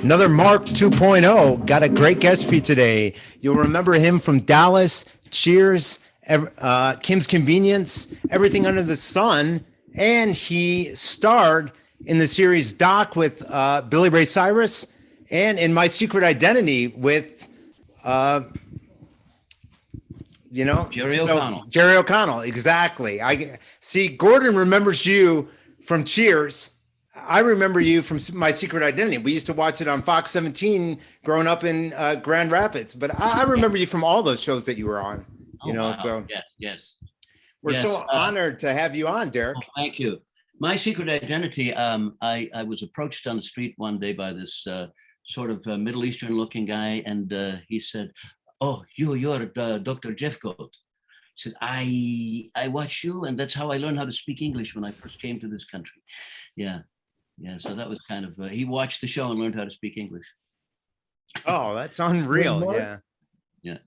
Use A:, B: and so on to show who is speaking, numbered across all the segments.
A: Another Mark 2.0. Got a great guest for you today. You'll remember him from Dallas, Cheers, Kim's Convenience, Everything Under the Sun, and he starred in the series Doc with Billy Ray Cyrus, and in My Secret Identity with,
B: Jerry O'Connell.
A: Jerry O'Connell, exactly. I see. Gordon remembers you from Cheers. I remember you from My Secret Identity. We used to watch it on Fox 17 growing up in Grand Rapids. But I remember you from all those shows that you were on.
B: Wow.
A: So
B: yes.
A: We're so honored to have you on, Derek.
B: Thank you. My Secret Identity. I was approached on the street one day by this sort of Middle Eastern looking guy, and he said, "Oh, you're Dr. Jeffcoat." He said, I watch you, and that's how I learned how to speak English when I first came to this country. Yeah. So that was kind of, he watched the show and learned how to speak English.
A: Oh, that's unreal.
B: Yeah.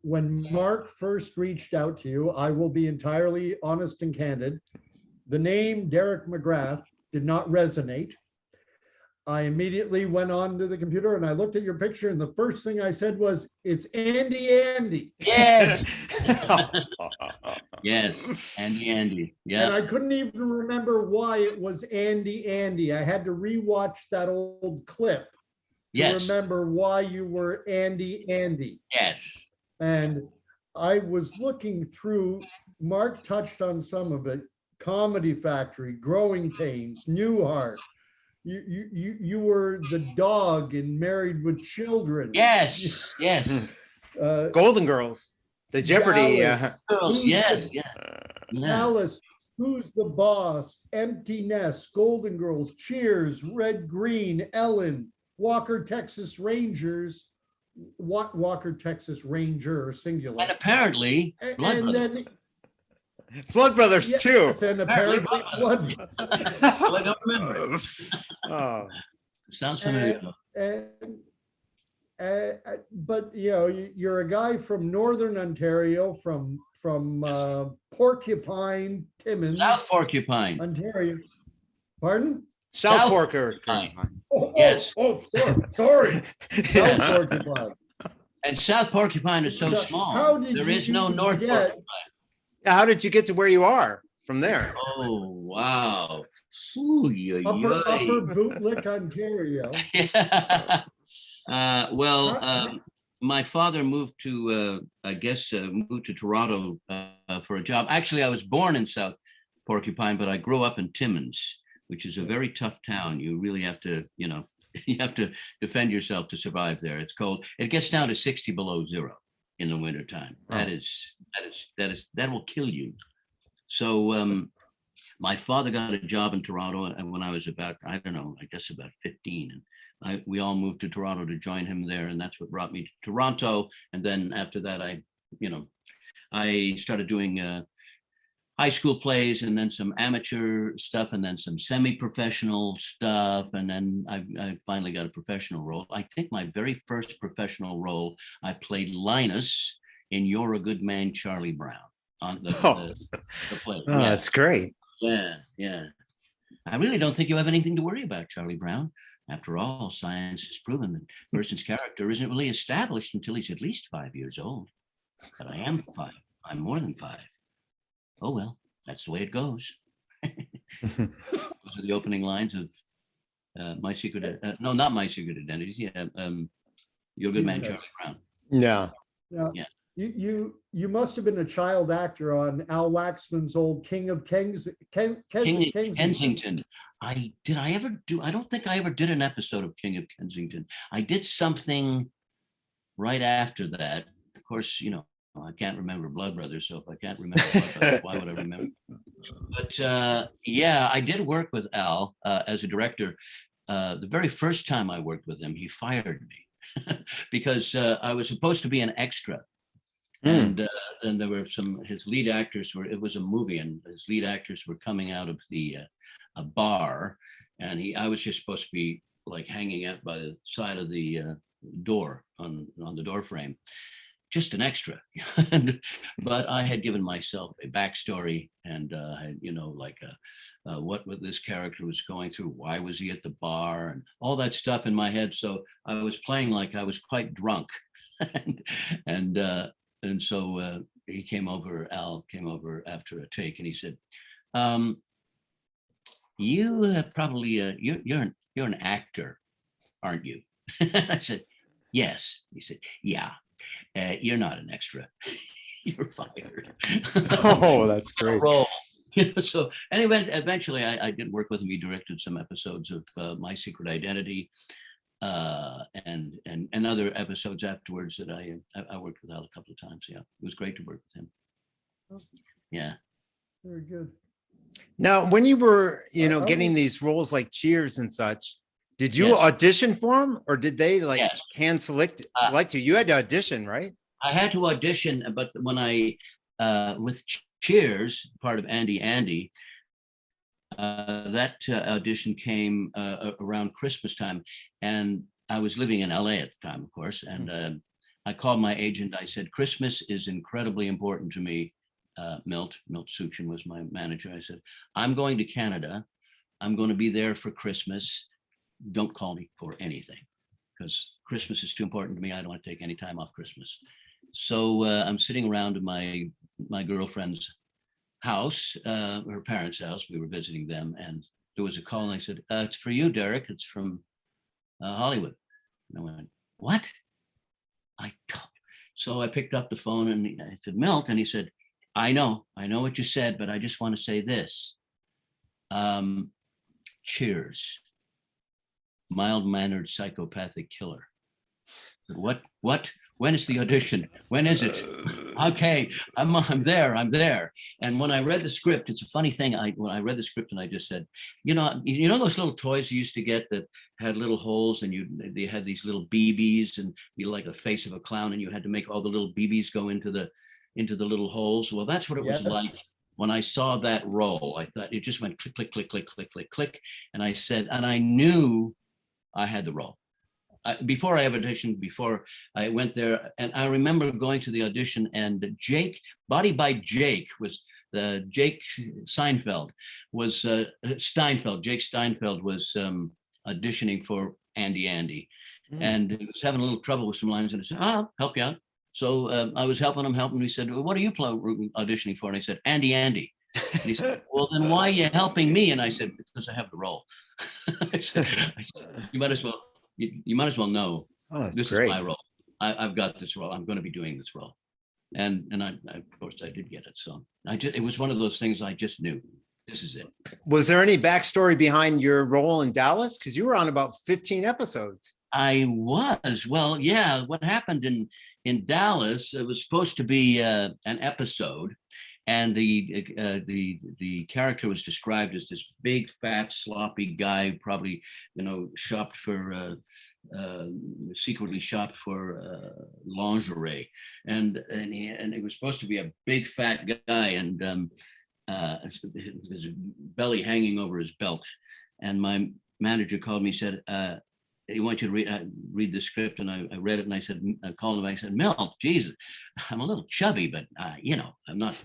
C: When Mark first reached out to you, I will be entirely honest and candid. The name Derek McGrath did not resonate. I immediately went on to the computer and I looked at your picture, and the first thing I said was, "It's Andy."
B: Yeah. Yes, Andy. Yeah.
C: And I couldn't even remember why it was Andy. I had to rewatch that old clip to remember why you were Andy.
B: Yes.
C: And I was looking through, Mark touched on some of it, Comedy Factory, Growing Pains, Newhart. You were the dog in Married with Children.
B: Yes.
A: Golden Girls, the Jeopardy.
B: Yes.
C: Alice, Who's the Boss, Empty Nest, Golden Girls, Cheers, Red Green, Ellen, Walker, Texas Rangers, Walker, Texas Ranger, singular.
B: And apparently,
A: Blood Brothers too.
C: Yes, and apparently Blood.
B: I don't remember.
A: Oh,
B: sounds familiar.
C: But you're a guy from Northern Ontario, from Porcupine, Timmins,
B: South Porcupine,
C: Ontario. Pardon?
A: South Porcupine.
B: Yes.
C: Sorry. South Porcupine.
B: And South Porcupine is so small. There is no North Porcupine.
A: How did you get to where you are from there?
B: Oh, wow.
C: Upper Bootlick, Ontario.
B: Yeah. My father moved to, moved to Toronto for a job. Actually, I was born in South Porcupine, but I grew up in Timmins, which is a very tough town. You really have to, you have to defend yourself to survive there. It's cold. It gets down to 60 below zero in the wintertime.
A: Oh.
B: That will kill you. So my father got a job in Toronto, and when I was about, about 15, and we all moved to Toronto to join him there, and that's what brought me to Toronto. And then after that, I started doing high school plays, and then some amateur stuff, and then some semi-professional stuff, and then I finally got a professional role. I think my very first professional role, I played Linus in You're a Good Man, Charlie Brown on the play.
A: Oh, yeah. That's great.
B: Yeah. I really don't think you have anything to worry about, Charlie Brown. After all, science has proven that a person's character isn't really established until he's at least 5 years old. But I am 5. I'm more than 5. Oh, well, that's the way it goes. Those are the opening lines of My Secret, no, not My Secret Identities. Yeah, You're a Good Man, Charlie Brown.
A: Yeah.
C: You must have been a child actor on Al Waxman's old King of Kensington.
B: I don't think I ever did an episode of King of Kensington. I did something right after that. Of course, I can't remember Blood Brothers, so if I can't remember Blood Brothers, why would I remember? But I did work with Al as a director. The very first time I worked with him, he fired me because I was supposed to be an extra. And then there were his lead actors it was a movie, and his lead actors were coming out of the a bar, and I was just supposed to be like hanging out by the side of the door on the door frame. just an extra. But I had given myself a backstory and what this character was going through, why was he at the bar, and all that stuff in my head. So I was playing like I was quite drunk. and so Al came over after a take, and he said, you probably you're an actor, aren't you? I said, yes. He said, yeah, you're not an extra. You're fired.
A: Oh, that's great.
B: Role. So anyway, eventually I did work with him. He directed some episodes of My Secret Identity, and other episodes afterwards that I worked with Al a couple of times. Yeah, it was great to work with him. Yeah.
C: Very good.
A: Now, when you were,
C: I
A: getting
C: will-
A: these roles like Cheers and such, did you
B: Yes.
A: audition for them, or did they
B: Yes.
A: hand select you? You had to audition, right?
B: I had to audition, but when I with Cheers, part of Andy, that audition came around Christmas time, and I was living in LA at the time, of course, and I called my agent. I said, Christmas is incredibly important to me. Milt Suchin was my manager. I said, I'm going to Canada. I'm going to be there for Christmas. Don't call me for anything, because Christmas is too important to me. I don't want to take any time off Christmas. So I'm sitting around in my girlfriend's house, her parents' house. We were visiting them, and there was a call, and I said, it's for you, Derek. It's from Hollywood. And I went, what? So I picked up the phone and I said, Milt, and he said, I know what you said, but I just want to say this. Cheers. Mild-mannered psychopathic killer. What? When is the audition? When is it? Okay, I'm there. And when I read the script, it's a funny thing. When I read the script and I just said, you know those little toys you used to get that had little holes, and they had these little BBs, and you like the face of a clown, and you had to make all the little BBs go into the little holes. Well, that's what it was like when I saw that role. I thought it just went click, click, click, click, click, click, click. And I said, and I knew I had the role. Before I auditioned, before I went there, and I remember going to the audition, and Jake was Jake Steinfeld was auditioning for Andy, and he was having a little trouble with some lines, and I said, I'll help you out. So I was helping him. He said, well, what are you auditioning for? And I said, Andy. And he said, well, then why are you helping me? And I said, because I have the role. I said, you might as well know.
A: Oh, that's
B: this
A: great.
B: is my role. I've got this role. I'm going to be doing this role. And I of course I did get it. So it was one of those things I just knew. This is it.
A: Was there any backstory behind your role in Dallas? Because you were on about 15 episodes.
B: I was. Well, yeah. What happened in Dallas, it was supposed to be an episode, and the character was described as this big, fat, sloppy guy, probably secretly shopped for lingerie, and he was supposed to be a big, fat guy, and his belly hanging over his belt. And my manager called me, said, he wants you to read the script, and I read it, and I called him. I said, Milt, Jesus, I'm a little chubby, but I'm not.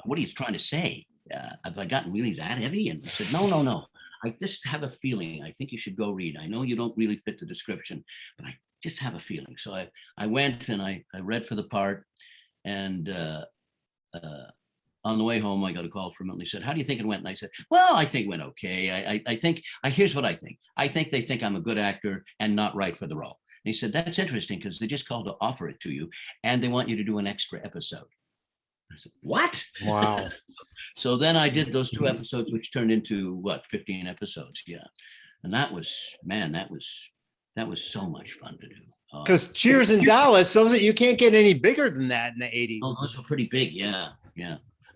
B: What are you trying to say? Have I gotten really that heavy? And he said, no. I just have a feeling. I think you should go read. I know you don't really fit the description, but I just have a feeling. So I went and I read for the part, and on the way home, I got a call from him, and he said, how do you think it went? And I said, well, I think it went okay. I think, here's what I think. I think they think I'm a good actor and not right for the role. And he said, that's interesting, because they just called to offer it to you, and they want you to do an extra episode. I said, what?
A: Wow.
B: So then I did those 2 episodes, which turned into 15 episodes. Yeah. And that was so much fun to do.
A: Because Cheers in Dallas, you can't get any bigger than that in the 80s.
B: Oh, those were pretty big. Yeah.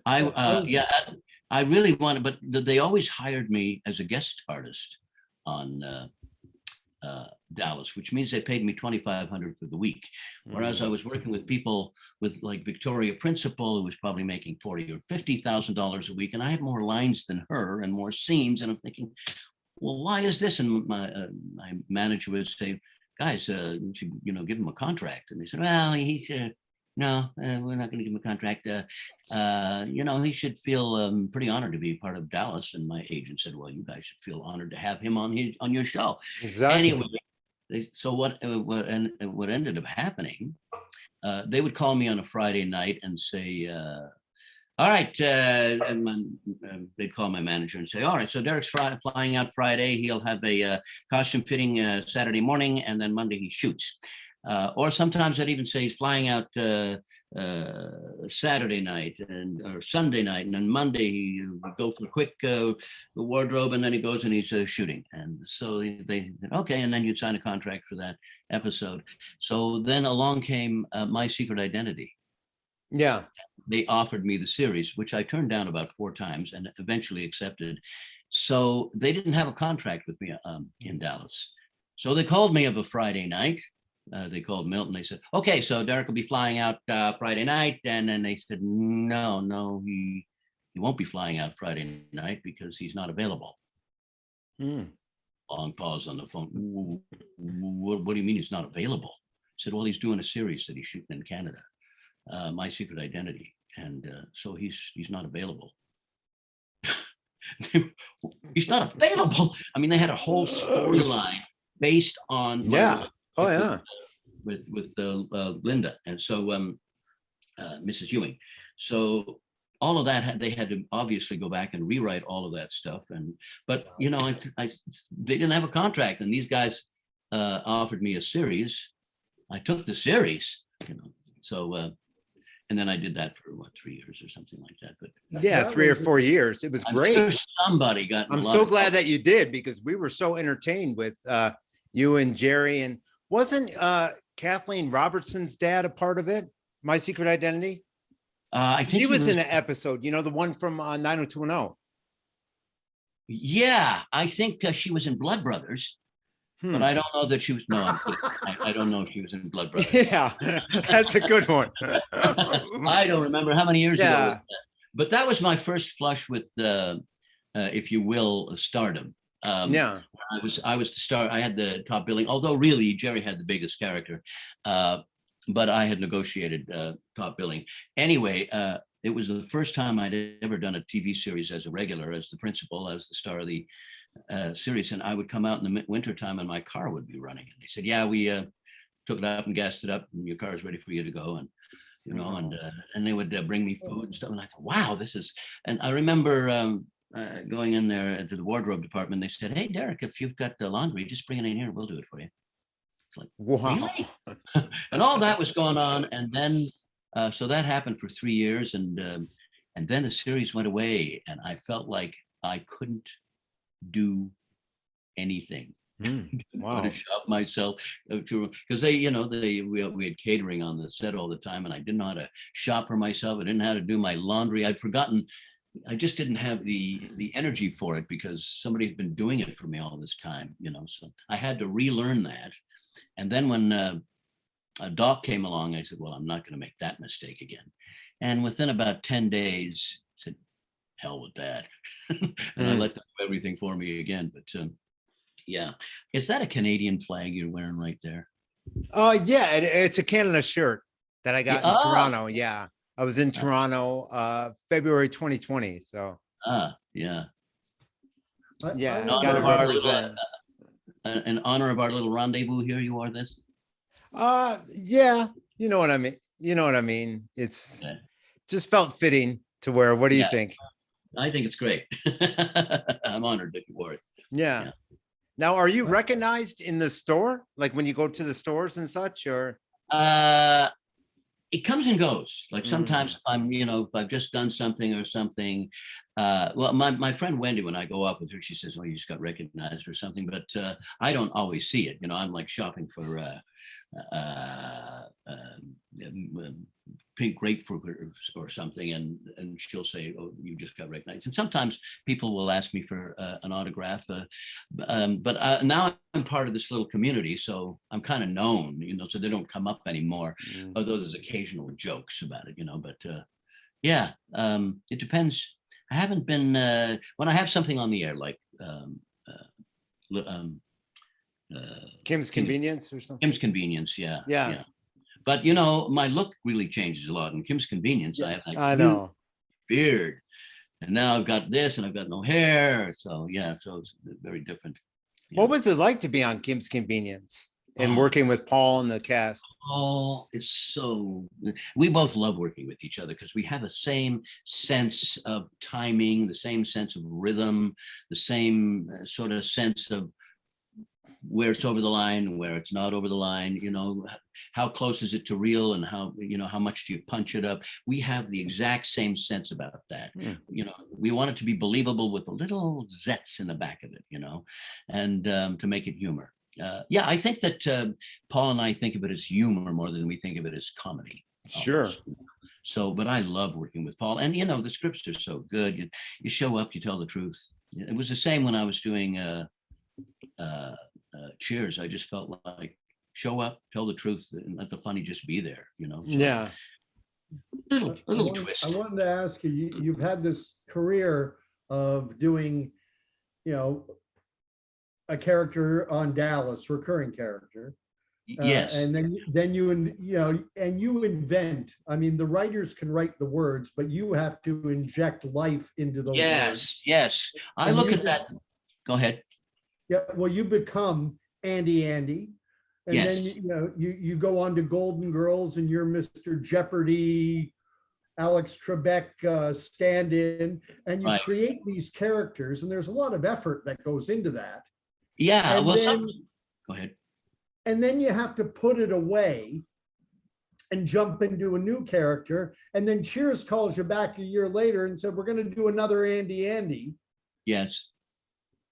B: I really wanted, but they always hired me as a guest artist on Dallas, which means they paid me $2,500 for the week. Whereas I was working with people with like Victoria Principal, who was probably making $40,000 or $50,000 a week, and I had more lines than her and more scenes. And I'm thinking, well, why is this? And my manager would say, guys, you should, give him a contract. And they said, well, no, we're not going to give him a contract. He should feel pretty honored to be part of Dallas. And my agent said, well, you guys should feel honored to have him on your show.
A: Exactly.
B: Anyway, so what ended up happening, they would call me on a Friday night and say, all right, they'd call my manager and say, all right, so Derek's flying out Friday. He'll have a costume fitting Saturday morning, and then Monday he shoots. Or sometimes I'd even say he's flying out Saturday night or Sunday night, and then Monday he would go for a quick wardrobe, and then he goes and he's shooting. And so they said, okay, and then you'd sign a contract for that episode. So then along came My Secret Identity.
A: Yeah.
B: They offered me the series, which I turned down about 4 times and eventually accepted. So they didn't have a contract with me in Dallas. So they called me of a Friday night. They called Milton. They said, okay, so Derek will be flying out Friday night. And then they said, no, he won't be flying out Friday night because he's not available. Long pause on the phone. What do you mean he's not available? I said, well, he's doing a series that he's shooting in Canada, My Secret Identity. And so he's not available. He's not available. I mean, they had a whole storyline based on with Linda, and so Mrs. Ewing. So all of that they had to obviously go back and rewrite all of that stuff. But they didn't have a contract, and these guys offered me a series. I took the series, so. And then I did that for 3 years or something like that. But
A: yeah, 3 or 4 years. It was great.
B: Sure somebody got.
A: I'm so glad that you did, because we were so entertained with you and Jerry. And wasn't Kathleen Robertson's dad a part of it? My Secret Identity.
B: I think
A: he was in an episode. The one from 90210.
B: Yeah, I think she was in Blood Brothers. But I don't know that she was. No, I don't know if she was in Blood Brothers.
A: Yeah, that's a good one.
B: I don't remember how many years ago. Was that. But that was my first flush with, if you will, stardom. I was the star. I had the top billing. Although really, Jerry had the biggest character, but I had negotiated top billing. Anyway, it was the first time I'd ever done a TV series as a regular, as the principal, as the star of the series. And I would come out in the winter time and my car would be running. And they said, yeah, we took it up and gassed it up, and your car is ready for you to go. And, and they would bring me food and stuff. And I thought, wow, this is, and I remember going in there to the wardrobe department. They said, hey, Derek, if you've got the laundry, just bring it in here. We'll do it for you. It's like, wow. Really? And all that was going on. And then, so that happened for 3 years. And then the series went away, and I felt like I couldn't do anything.
A: Wow.
B: To shop myself, because we had catering on the set all the time, and I didn't know how to shop for myself. I didn't know how to do my laundry. I'd forgotten. I just didn't have the energy for it, because somebody had been doing it for me all this time, so I had to relearn that. And then when a Doc came along, I said, well, I'm not going to make that mistake again. And within about 10 days, I said, hell with that. And I let them do everything for me again. But yeah, is that a Canadian flag you're wearing right there?
A: Yeah, it's a Canada shirt that I got in Toronto. Yeah, I was in Toronto February 2020. So
B: yeah.
A: Yeah,
B: in honor of our little rendezvous here, you are this?
A: Yeah, you know what I mean. It's just felt fitting to wear. What do you think?
B: I think it's great. I'm honored that you wore it.
A: Yeah. Now, are you recognized in the store? Like when you go to the stores and such, or?
B: It comes and goes. Like sometimes if I'm, if I've just done something or something, well, my friend Wendy, when I go up with her, she says, well, you just got recognized or something, but I don't always see it. I'm like shopping for pink grapefruit or something, and she'll say, oh, you just got recognized. And sometimes people will ask me for an autograph, but now I'm part of this little community, so I'm kind of known, so they don't come up anymore, although there's occasional jokes about it, but yeah, it depends. I haven't been, when I have something on the air, like
A: Kim's Convenience or something.
B: Kim's Convenience, yeah. But you know, my look really changes a lot. In Kim's Convenience, I have that
A: I
B: huge
A: know.
B: beard, and now I've got this, and I've got no hair. So yeah, so it's very different. Yeah.
A: What was it like to be on Kim's Convenience and
B: Oh.
A: working with Paul and the cast?
B: Oh, it's so, we both love working with each other because we have the same sense of timing, the same sense of rhythm, the same sort of sense of where it's over the line, where it's not over the line, you know, how close is it to real, and how, you know, how much do you punch it up? We have the exact same sense about that. You know, we want it to be believable with a little zets in the back of it, you know, and to make it humor. Yeah, I think that Paul and I think of it as humor more than we think of it as comedy.
A: Sure.
B: Almost. So, but I love working with Paul, and you know, the scripts are so good. You show up, you tell the truth. It was the same when I was doing Cheers. I just felt like show up, tell the truth, and let the funny just be there. You know. So,
A: Yeah.
B: little twist.
C: I wanted to ask you, you've had this career of doing, you know, a character on Dallas, recurring character.
B: Yes.
C: And then you invent. I mean, the writers can write the words, but you have to inject life into those words.
B: Yes. I
C: And
B: look
C: you
B: at that. Go ahead.
C: Yeah, well, you become Andy, and
B: Yes.
C: then you go on to Golden Girls, and you're Mr. Jeopardy, Alex Trebek stand-in, and you
B: Right.
C: create these characters, and there's a lot of effort that goes into that.
B: Yeah.
C: And
B: Well,
C: then-
B: go ahead.
C: And then you have to put it away and jump into a new character. And then Cheers calls you back a year later and said, we're going to do another Andy.
B: Yes.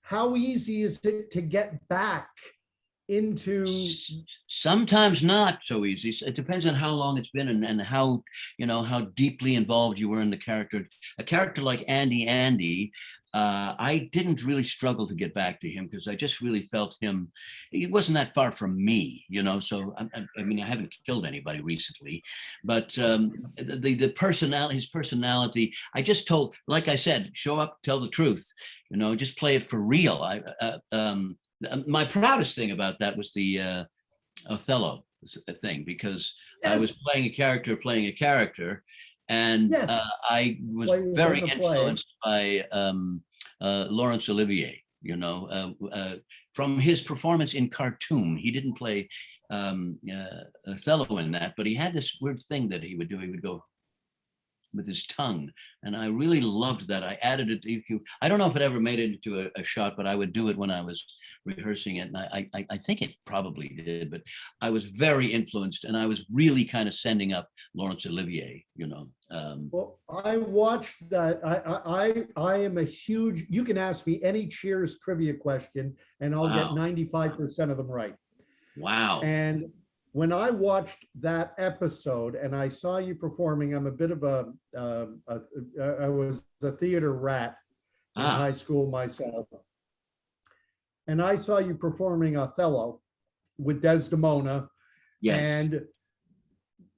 C: How easy is it to get back into?
B: Sometimes not so easy. It depends on how long it's been and how, you know, how deeply involved you were in the character. A character like Andy, I didn't really struggle to get back to him because I just really felt him. He wasn't that far from me, you know. So I mean, I haven't killed anybody recently, but the personality, his personality. I just told, like I said, show up, tell the truth, you know, just play it for real. My proudest thing about that was the Othello thing, because I was playing a character, and
C: Yes.
B: I was very influenced by Laurence Olivier, you know, from his performance in Khartoum. He didn't play Othello in that, but he had this weird thing that he would do. He would go with his tongue, and I really loved that. I added it. I don't know if it ever made it into a shot, but I would do it when I was rehearsing it, and I think it probably did. But I was very influenced, and I was really kind of sending up Laurence Olivier, you know.
C: Well, I watched that. I am a huge. You can ask me any Cheers trivia question, and I'll get 95% of them right.
B: Wow.
C: And when I watched that episode and I saw you performing, I'm a bit of I was a theater rat in high school myself. And I saw you performing Othello with Desdemona.
B: Yes.
C: And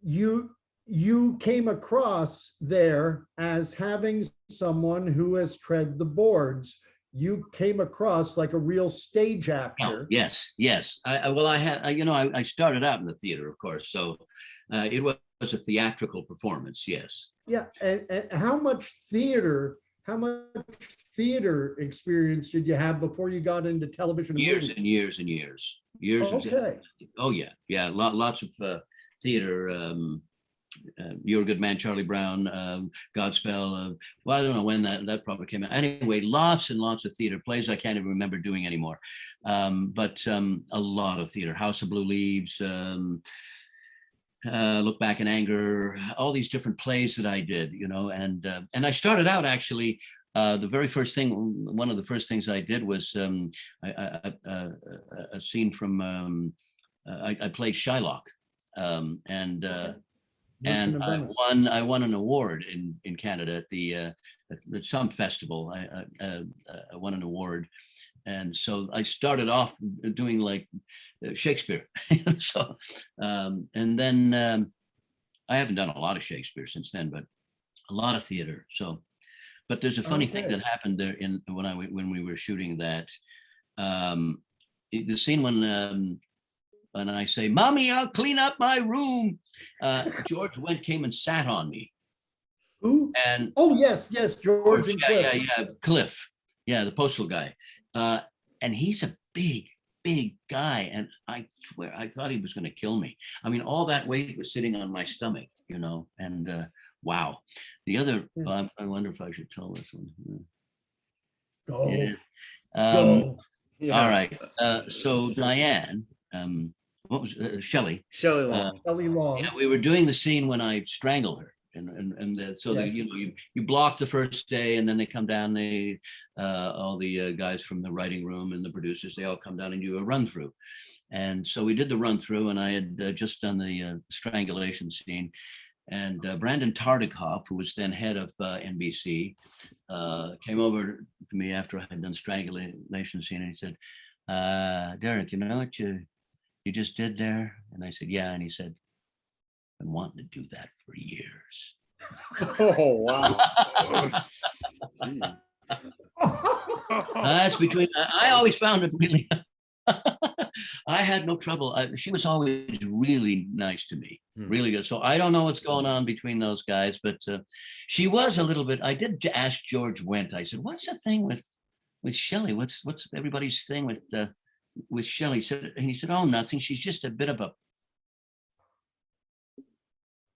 C: you came across there as having someone who has tread the boards. You came across like a real stage actor.
B: Oh, yes. I started out in the theater, of course. So it was a theatrical performance. Yes.
C: Yeah. And how much theater experience did you have before you got into television?
B: Years and years and years.
C: Okay.
B: Oh, yeah. Yeah. Lots of theater. You're a Good Man, Charlie Brown, Godspell. Well, I don't know when that probably came out. Anyway, lots and lots of theater plays I can't even remember doing anymore. But a lot of theater. House of Blue Leaves, Look Back in Anger, all these different plays that I did, you know. And I started out actually. One of the first things I did was a scene from. I played Shylock, and I won an award in Canada at some festival. I won an award, and so I started off doing like Shakespeare. So and then I haven't done a lot of Shakespeare since then, but a lot of theater. So, but there's a funny thing that happened there when we were shooting that. The scene when and I say, "Mommy, I'll clean up my room." George Wendt came and sat on me.
C: Who?
B: And
C: oh yes, George and Cliff.
B: yeah, Cliff, yeah, the postal guy, and he's a big guy, and I swear I thought he was going to kill me. I mean, all that weight was sitting on my stomach, and wow. The other, I wonder if I should tell this one.
C: Go.
B: Yeah.
C: Go.
A: Yeah.
B: All right. So Diane, what was Shelley?
A: Shelley Long.
C: Shelley Long.
B: Yeah, we were doing the scene when I strangle her. So
C: Yes.
B: you block the first day, and then they come down. All the guys from the writing room and the producers, they all come down and do a run through. And so we did the run through, and I had just done the strangulation scene. And Brandon Tartikoff, who was then head of NBC, came over to me after I had done strangulation scene, and he said, "Derek, you know what you just did there?" And I said, "Yeah." And he said, "I've been wanting to do that for years."
A: Oh, wow.
B: That's between. I always found it really. I had no trouble. She was always really nice to me, really good. So I don't know what's going on between those guys, but she was a little bit. I did ask George Wendt. I said, "What's the thing with Shelley? What's everybody's thing with Shelley?" And he said, "Oh, nothing. She's just a bit of a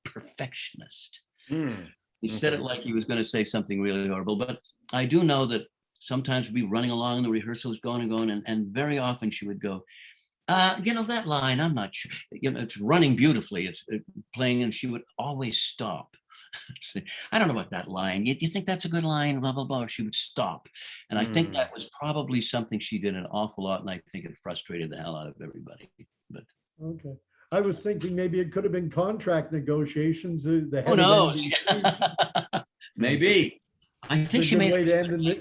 B: perfectionist." He said it like he was going to say something really horrible, but I do know that sometimes we'd be running along and the rehearsal is going and going, and very often she would go, "That line, I'm not sure, it's running beautifully, it's playing," and she would always stop. "I don't know about that line. You think that's a good line?" Blah, blah, blah. She would stop. And I think that was probably something she did an awful lot, and I think it frustrated the hell out of everybody. But
C: Okay. I was thinking maybe it could have been contract negotiations. The
B: who
C: head of
B: knows?
C: NBC.
B: Maybe. I think
C: It's a
B: she
C: good
B: made
C: way to end it.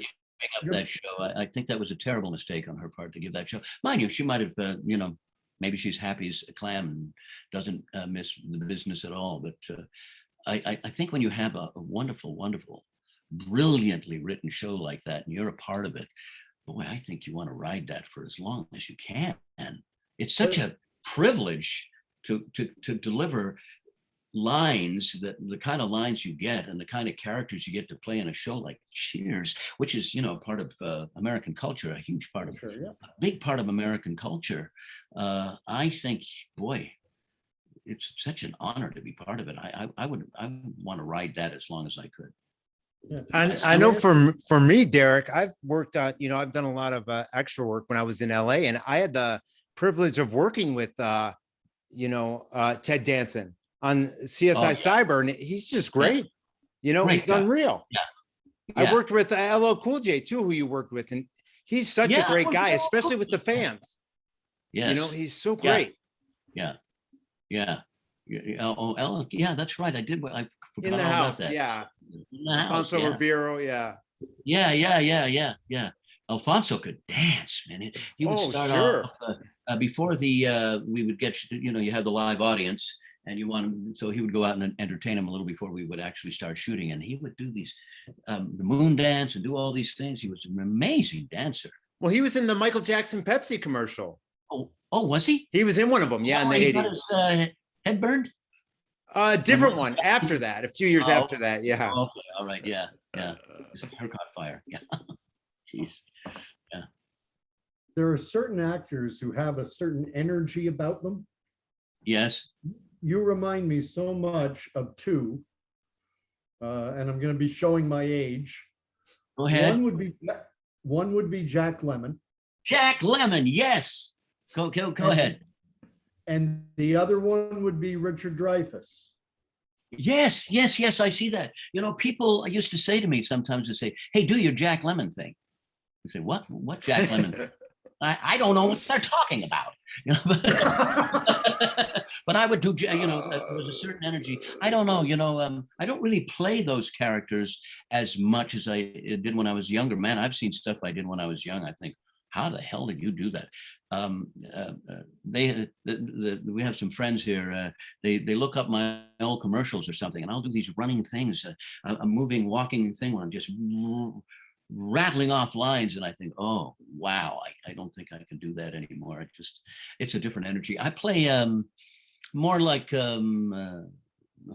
B: up that show. I think that was a terrible mistake on her part to give that show. Mind you, she might have, maybe she's happy as a clam and doesn't miss the business at all. But I think when you have a wonderful, brilliantly written show like that, and you're a part of it, boy, I think you want to ride that for as long as you can. It's such a privilege to deliver lines, that the kind of lines you get and the kind of characters you get to play in a show like Cheers, which is part of American culture, a huge part of,
C: Sure, yeah.
B: a big part of American culture. I think, boy, it's such an honor to be part of it. I would want to ride that as long as I could.
C: Yeah.
A: And I know for me, Derek, I've worked on, I've done a lot of extra work when I was in LA, and I had the privilege of working with, Ted Danson on CSI Cyber, and he's just great.
B: Great
A: He's
B: guy.
A: unreal.
B: Yeah.
A: I worked with LL Cool J too, who you worked with, and he's such a great guy, especially with the fans.
B: Yes.
A: He's so great.
B: Yeah. Oh, yeah, that's right. I did. I forgot
A: In the
B: all
A: house,
B: about that.
A: yeah.
B: In the house,
A: Alfonso
B: yeah.
A: Ribeiro, yeah.
B: Yeah. Alfonso could dance, man. He would start off before we would get, you have the live audience, and so he would go out and entertain him a little before we would actually start shooting. And he would do these, the moon dance and do all these things. He was an amazing dancer.
A: Well, he was in the Michael Jackson Pepsi commercial.
B: Oh, was he?
A: He was in one of them, yeah, in the
B: he got
A: 80s.
B: his head burned?
A: Different one after that, a few years after that, yeah.
B: Okay, all right, yeah. His hair caught fire, yeah. Jeez.
C: There are certain actors who have a certain energy about them.
B: Yes.
C: You remind me so much of two, and I'm going to be showing my age.
B: Go ahead.
C: One would be Jack Lemmon.
B: Jack Lemmon, yes. Go ahead.
C: And the other one would be Richard Dreyfuss.
B: Yes, I see that. People used to say to me sometimes, they say, "Hey, do your Jack Lemmon thing." I say, "What Jack Lemmon?" I don't know what they're talking about. But I would do, there was a certain energy. I don't know, I don't really play those characters as much as I did when I was younger. Man, I've seen stuff I did when I was young. I think, how the hell did you do that? We have some friends here. They look up my old commercials or something, and I'll do these running things, a moving, walking thing where I'm just rattling off lines, and I think, oh wow, I don't think I can do that anymore. It's a different energy. I play more like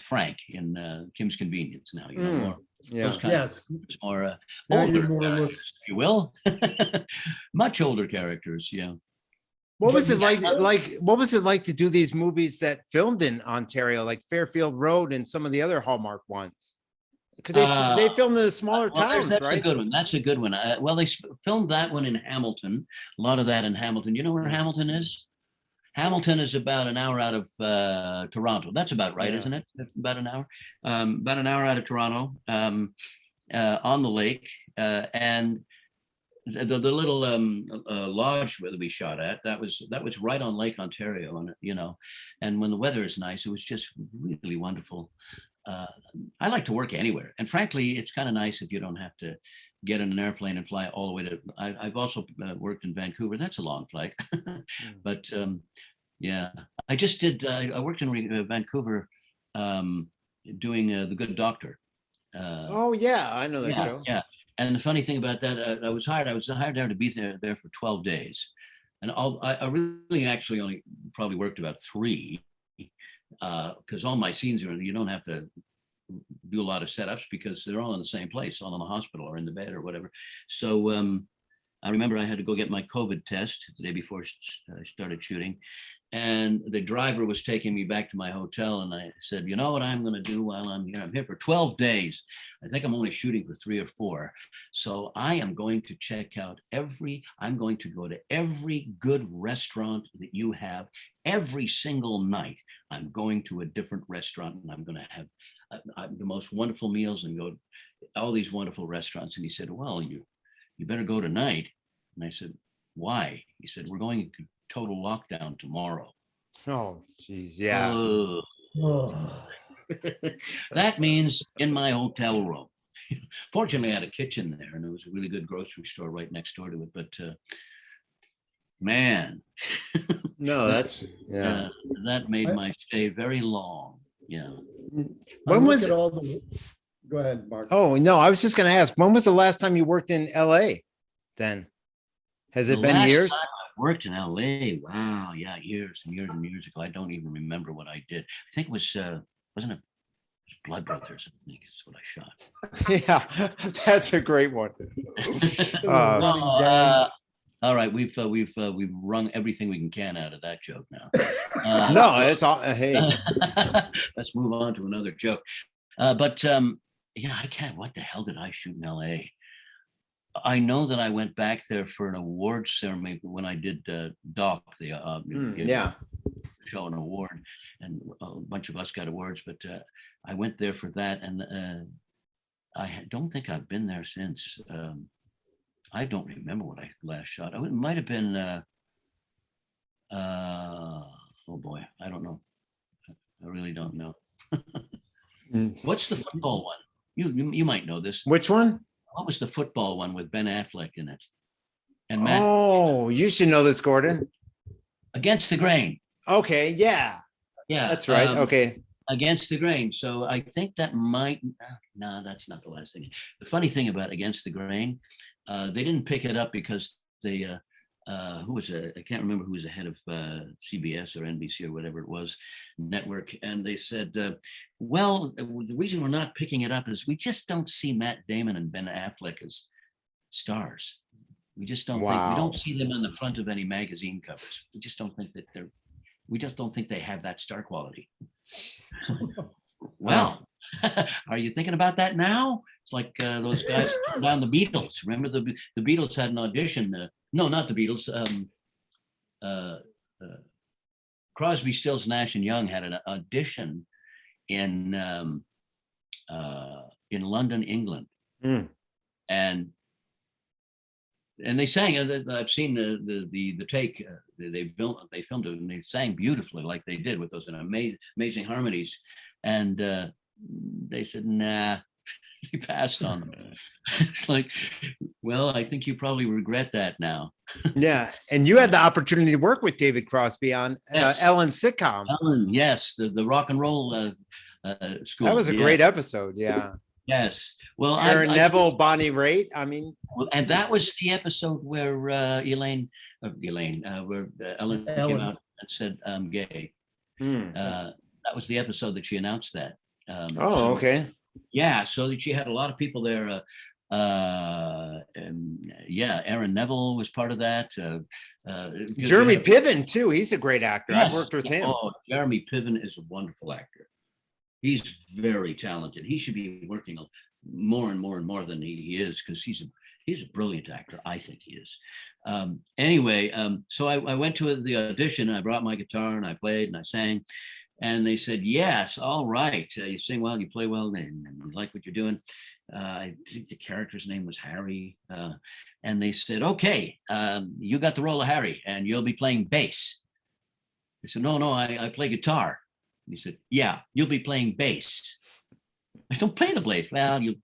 B: Frank in Kim's Convenience now. You know, more
A: Yeah.
B: those kind of more
C: Now
B: older
C: you're more
B: characters, if you will, much older characters. Yeah.
A: What was it like? What was it like to do these movies that filmed in Ontario, like Fairfield Road and some of the other Hallmark ones? Because they filmed in the smaller towns,
B: that's
A: right?
B: a good one. That's a good one. Well, they filmed that one in Hamilton. A lot of that in Hamilton. You know where Hamilton is? Hamilton is about an hour out of Toronto. That's about right, isn't it? About an hour. About an hour out of Toronto, on the lake, and the little lodge where we shot at, that was right on Lake Ontario, and you know, and when the weather is nice, it was just really wonderful. I like to work anywhere, and frankly, it's kind of nice if you don't have to get in an airplane and fly all the way to. I've also worked in Vancouver. That's a long flight, but yeah, I just did. I worked in Vancouver, doing The Good Doctor.
A: Oh yeah, I know that show.
B: Yeah. And the funny thing about that, I was hired there to be there for 12 days. And I really actually only probably worked about 3, because all my scenes you don't have to do a lot of setups because they're all in the same place, all in the hospital or in the bed or whatever. So I remember I had to go get my COVID test the day before I started shooting. And the driver was taking me back to my hotel, and I said, you know what I'm going to do while I'm here? I'm here for 12 days. I think I'm only shooting for 3 or 4. So I am going to check out I'm going to go to every good restaurant that you have every single night. I'm going to a different restaurant, and I'm going to have the most wonderful meals and go to all these wonderful restaurants. And he said, well, you better go tonight. And I said, why? He said, we're going to total lockdown tomorrow.
A: Oh, geez, yeah.
B: That means in my hotel room. Fortunately, I had a kitchen there, and there was a really good grocery store right next door to it. But man,
A: no, that's
B: that made my stay very long. Yeah.
A: When was it?
C: Go ahead, Mark.
A: Oh no, I was just going to ask. When was the last time you worked in LA? Then has it been years?
B: Worked in LA. Wow, yeah, years and years and years ago. I don't even remember what I did. I think it was wasn't it Blood Brothers? I think is what I shot.
A: Yeah, that's a great one.
B: All right, we've wrung everything we can out of that joke now.
A: No, it's all. Hey,
B: let's move on to another joke. But yeah, I can't. What the hell did I shoot in LA? I know that I went back there for an award ceremony when I did Doc, the show an award, and a bunch of us got awards. But I went there for that, and I don't think I've been there since. I don't remember what I last shot. It might have been. Oh boy, I don't know. I really don't know. What's the football one? You might know this.
A: Which one?
B: What was the football one with Ben Affleck in it? And Matt.
A: Oh, you should know this, Gordon.
B: Against the Grain.
A: Okay, yeah.
B: Yeah.
A: That's right. Okay.
B: Against the Grain. So I think that might, no, that's not the last thing. The funny thing about Against the Grain, they didn't pick it up because they, who was I can't remember who was the head of CBS or NBC or whatever it was, network. And they said, well, the reason we're not picking it up is we just don't see Matt Damon and Ben Affleck as stars. We just don't think, we don't see them on the front of any magazine covers. We just don't think that we just don't think they have that star quality. Well, are you thinking about that now? It's like those guys down the Beatles. Remember the Beatles had an audition. No, not the Beatles. Crosby, Stills, Nash and Young had an audition in London, England, and they sang. I've seen the take. They filmed it, and they sang beautifully, like they did with those amazing harmonies. And they said, nah. He passed on them. It's like, well, I think you probably regret that now.
A: Yeah, and you had the opportunity to work with David Crosby on Ellen's sitcom.
B: Ellen, yes, the rock and roll school.
A: That was a great episode. Yeah.
B: Yes. Well,
A: Aaron Neville, Bonnie Raitt. I mean,
B: and that was the episode where where Ellen came out and said, "I'm gay." That was the episode that she announced that.
A: Oh, okay.
B: Yeah, so that she had a lot of people there. Yeah, Aaron Neville was part of that.
A: Jeremy Piven too. He's a great actor.
B: Yes.
A: I've worked with him.
B: Oh, Jeremy Piven is a wonderful actor. He's very talented. He should be working more and more and more than he is, because he's a brilliant actor. I think he is. Anyway, so I went to the audition. And I brought my guitar and I played and I sang. And they said, yes, all right. You sing well, you play well, and we like what you're doing. I think the character's name was Harry. And they said, okay, you got the role of Harry and you'll be playing bass. I said, no, I play guitar. And he said, yeah, you'll be playing bass. I said, don't play the bass. Well, you'll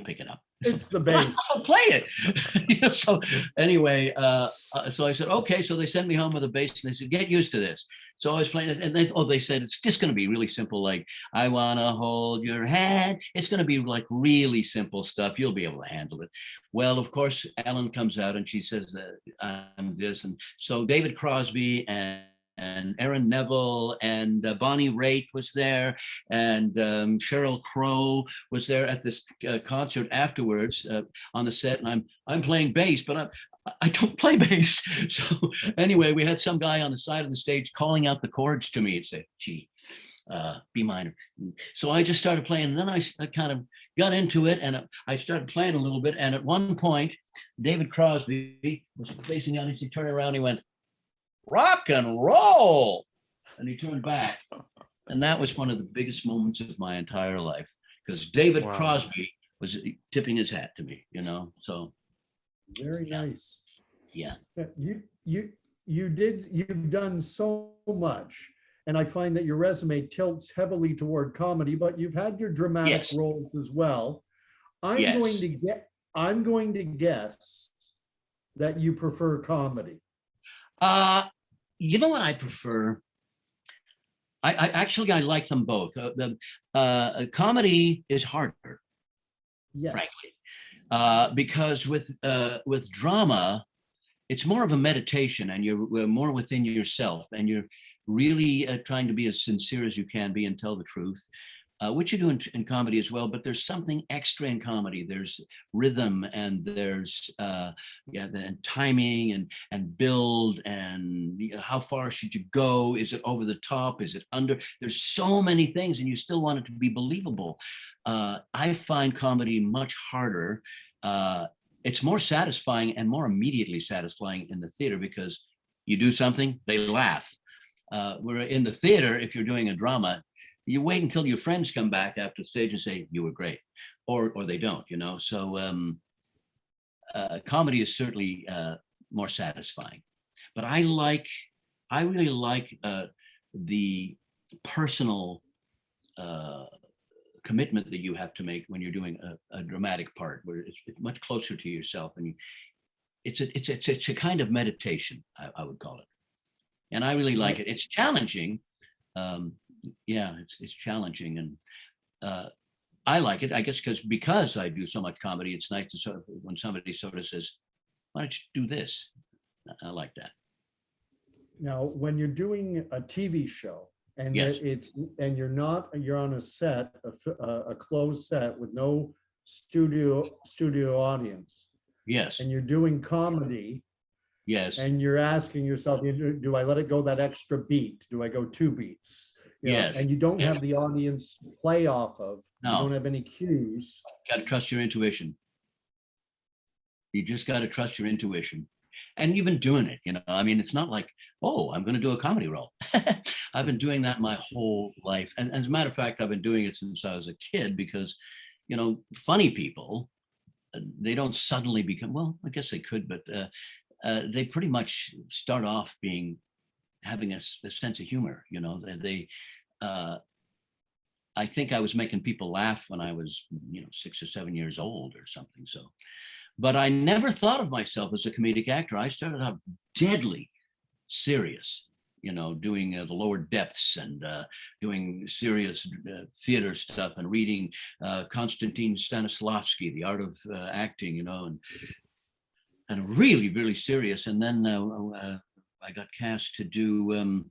B: pick it up.
C: It's the bass.
B: I'll play it. So anyway, so I said, okay. So they sent me home with a bass and they said, get used to this. So I was playing it, and they said, it's just going to be really simple. Like, I want to hold your hand. It's going to be like really simple stuff. You'll be able to handle it. Well, of course, Ellen comes out and she says that I'm this. And so David Crosby and Aaron Neville and Bonnie Raitt was there, and Sheryl Crow was there at this concert afterwards on the set. And I'm playing bass, but I don't play bass. So anyway, we had some guy on the side of the stage calling out the chords to me and say, G, B minor. So I just started playing, and then I kind of got into it, and I started playing a little bit. And at one point, David Crosby was facing the audience. He turned around, he went, rock and roll. And he turned back. And that was one of the biggest moments of my entire life, because David Crosby was tipping his hat to me, so.
C: Very nice.
B: Yeah.
C: You've done so much. And I find that your resume tilts heavily toward comedy, but you've had your dramatic roles as well. I'm going to guess that you prefer comedy.
B: You know what I prefer? I actually like them both. The comedy is harder, frankly. Because with drama, it's more of a meditation, and you're more within yourself, and you're really trying to be as sincere as you can be and tell the truth, which you do in comedy as well. But there's something extra in comedy. There's rhythm, and there's and timing and build, and how far should you go? Is it over the top? Is it under? There's so many things, and you still want it to be believable. I find comedy much harder. It's more satisfying and more immediately satisfying in the theater, because you do something, they laugh. Where in the theater, if you're doing a drama, you wait until your friends come back after the stage and say, you were great, or they don't, So comedy is certainly more satisfying. But I really like the personal commitment that you have to make when you're doing a dramatic part, where it's much closer to yourself, and it's a kind of meditation, I would call it. And I really like it. It's challenging. It's challenging, and I like it, I guess, because I do so much comedy. It's nice to sort of, when somebody sort of says, why don't you do this? I like that.
C: Now, when you're doing a TV show, and you're on a set, a closed set with no studio audience.
B: Yes.
C: And you're doing comedy.
B: Yes.
C: And you're asking yourself, do I let it go that extra beat? Do I go 2 beats?
B: Yes.
C: And you don't have the audience to play off of.
B: No.
C: You don't have any cues.
B: Got to trust your intuition. You just got to trust your intuition. And you've been doing it, I mean, it's not like, oh, I'm going to do a comedy role. I've been doing that my whole life. And as a matter of fact, I've been doing it since I was a kid, because, funny people, they don't suddenly become, well, I guess they could, but they pretty much start off having a sense of humor, I think I was making people laugh when I was, 6 or 7 years old or something. So, but I never thought of myself as a comedic actor. I started out deadly serious, doing the lower depths and doing serious theater stuff and reading Konstantin Stanislavski, The Art of Acting, and really, really serious. And then I got cast to do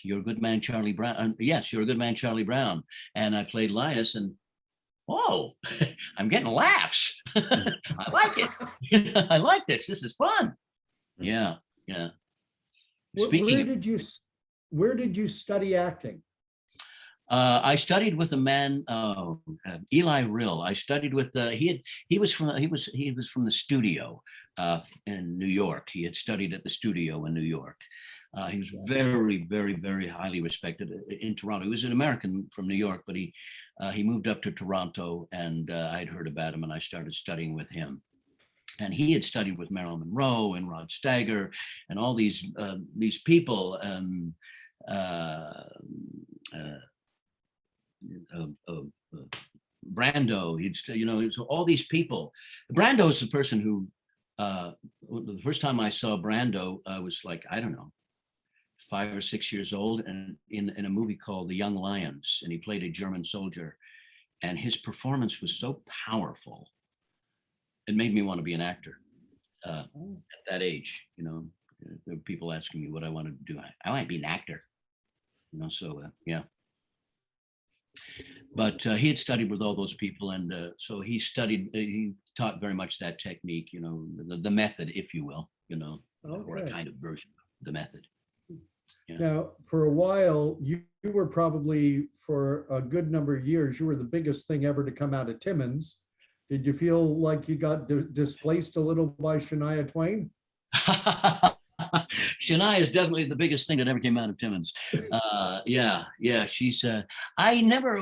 B: You're a Good Man, Charlie Brown. Yes, You're a Good Man, Charlie Brown. And I played Linus, and I'm getting laughs. I like it. I like this. This is fun. Yeah.
C: Where did you study acting?
B: I studied with a man, Eli Rill. I studied with he was from the studio in New York. He had studied at the studio in New York. He was very, very, very highly respected in Toronto. He was an American from New York, but he moved up to Toronto, and I'd heard about him, and I started studying with him. And he had studied with Marilyn Monroe and Rod Steiger and all these people. Brando, so all these people. Brando is the person who, the first time I saw Brando, I was like, I don't know, 5 or 6 years old, and in a movie called The Young Lions, and he played a German soldier, and his performance was so powerful. It made me want to be an actor at that age. There were people asking me what I wanted to do. I want to be an actor, yeah. But he had studied with all those people, and so he taught very much that technique, the method, if you will, or a kind of version of the method. Yeah.
C: Now, for a while, you were probably, for a good number of years, you were the biggest thing ever to come out of Timmins. Did you feel like you got displaced a little by Shania Twain?
B: Shania is definitely the biggest thing that ever came out of Timmins. Yeah. She's, I never,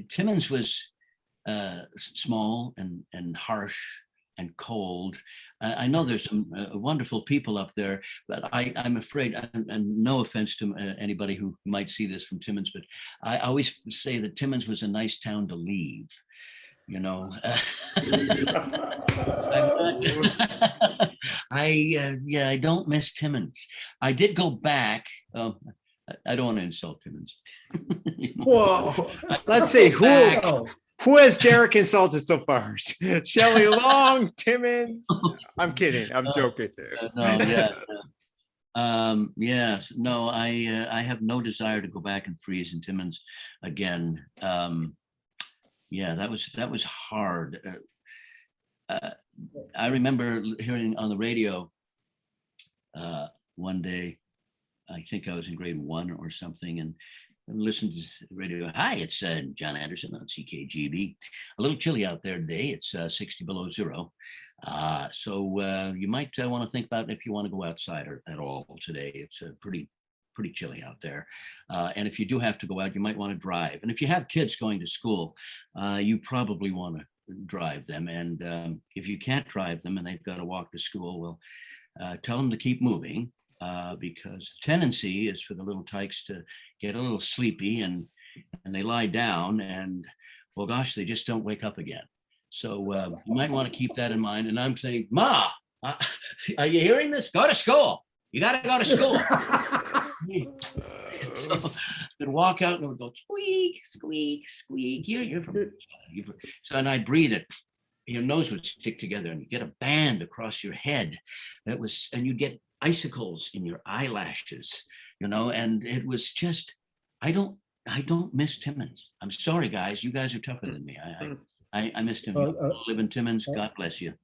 B: Timmins was small and harsh and cold. I know there's some wonderful people up there, but I'm afraid, and no offense to anybody who might see this from Timmins, but I always say that Timmins was a nice town to leave. I don't miss Timmins. I did go back. I don't want to insult Timmins.
A: Whoa. Let's see who has Derek insulted so far? Shelley Long, Timmins. I'm kidding. I'm joking.
B: Yes. No, I have no desire to go back and freeze in Timmins again. Yeah, that was hard. I remember hearing on the radio one day, I think I was in grade 1 or something, and I listened to the radio. Hi, it's John Anderson on CKGB. A little chilly out there today. It's 60 below zero. So you might want to think about if you want to go outside at all today. It's pretty chilly out there. And if you do have to go out, you might want to drive. And if you have kids going to school, you probably want to drive them. And if you can't drive them and they've got to walk to school, well, tell them to keep moving. Because the tendency is for the little tykes to get a little sleepy and they lie down, and well, gosh, they just don't wake up again. So you might want to keep that in mind. And I'm saying, Ma, are you hearing this? Go to school. You got to go to school. So they'd walk out and it would go squeak, squeak, squeak. You're from. So and I'd breathe it. Your nose would stick together, and you get a band across your head. And you get icicles in your eyelashes, and it was just, I don't miss Timmins. I'm sorry, guys. You guys are tougher than me. I miss Timmins. Live in Timmins. God bless you.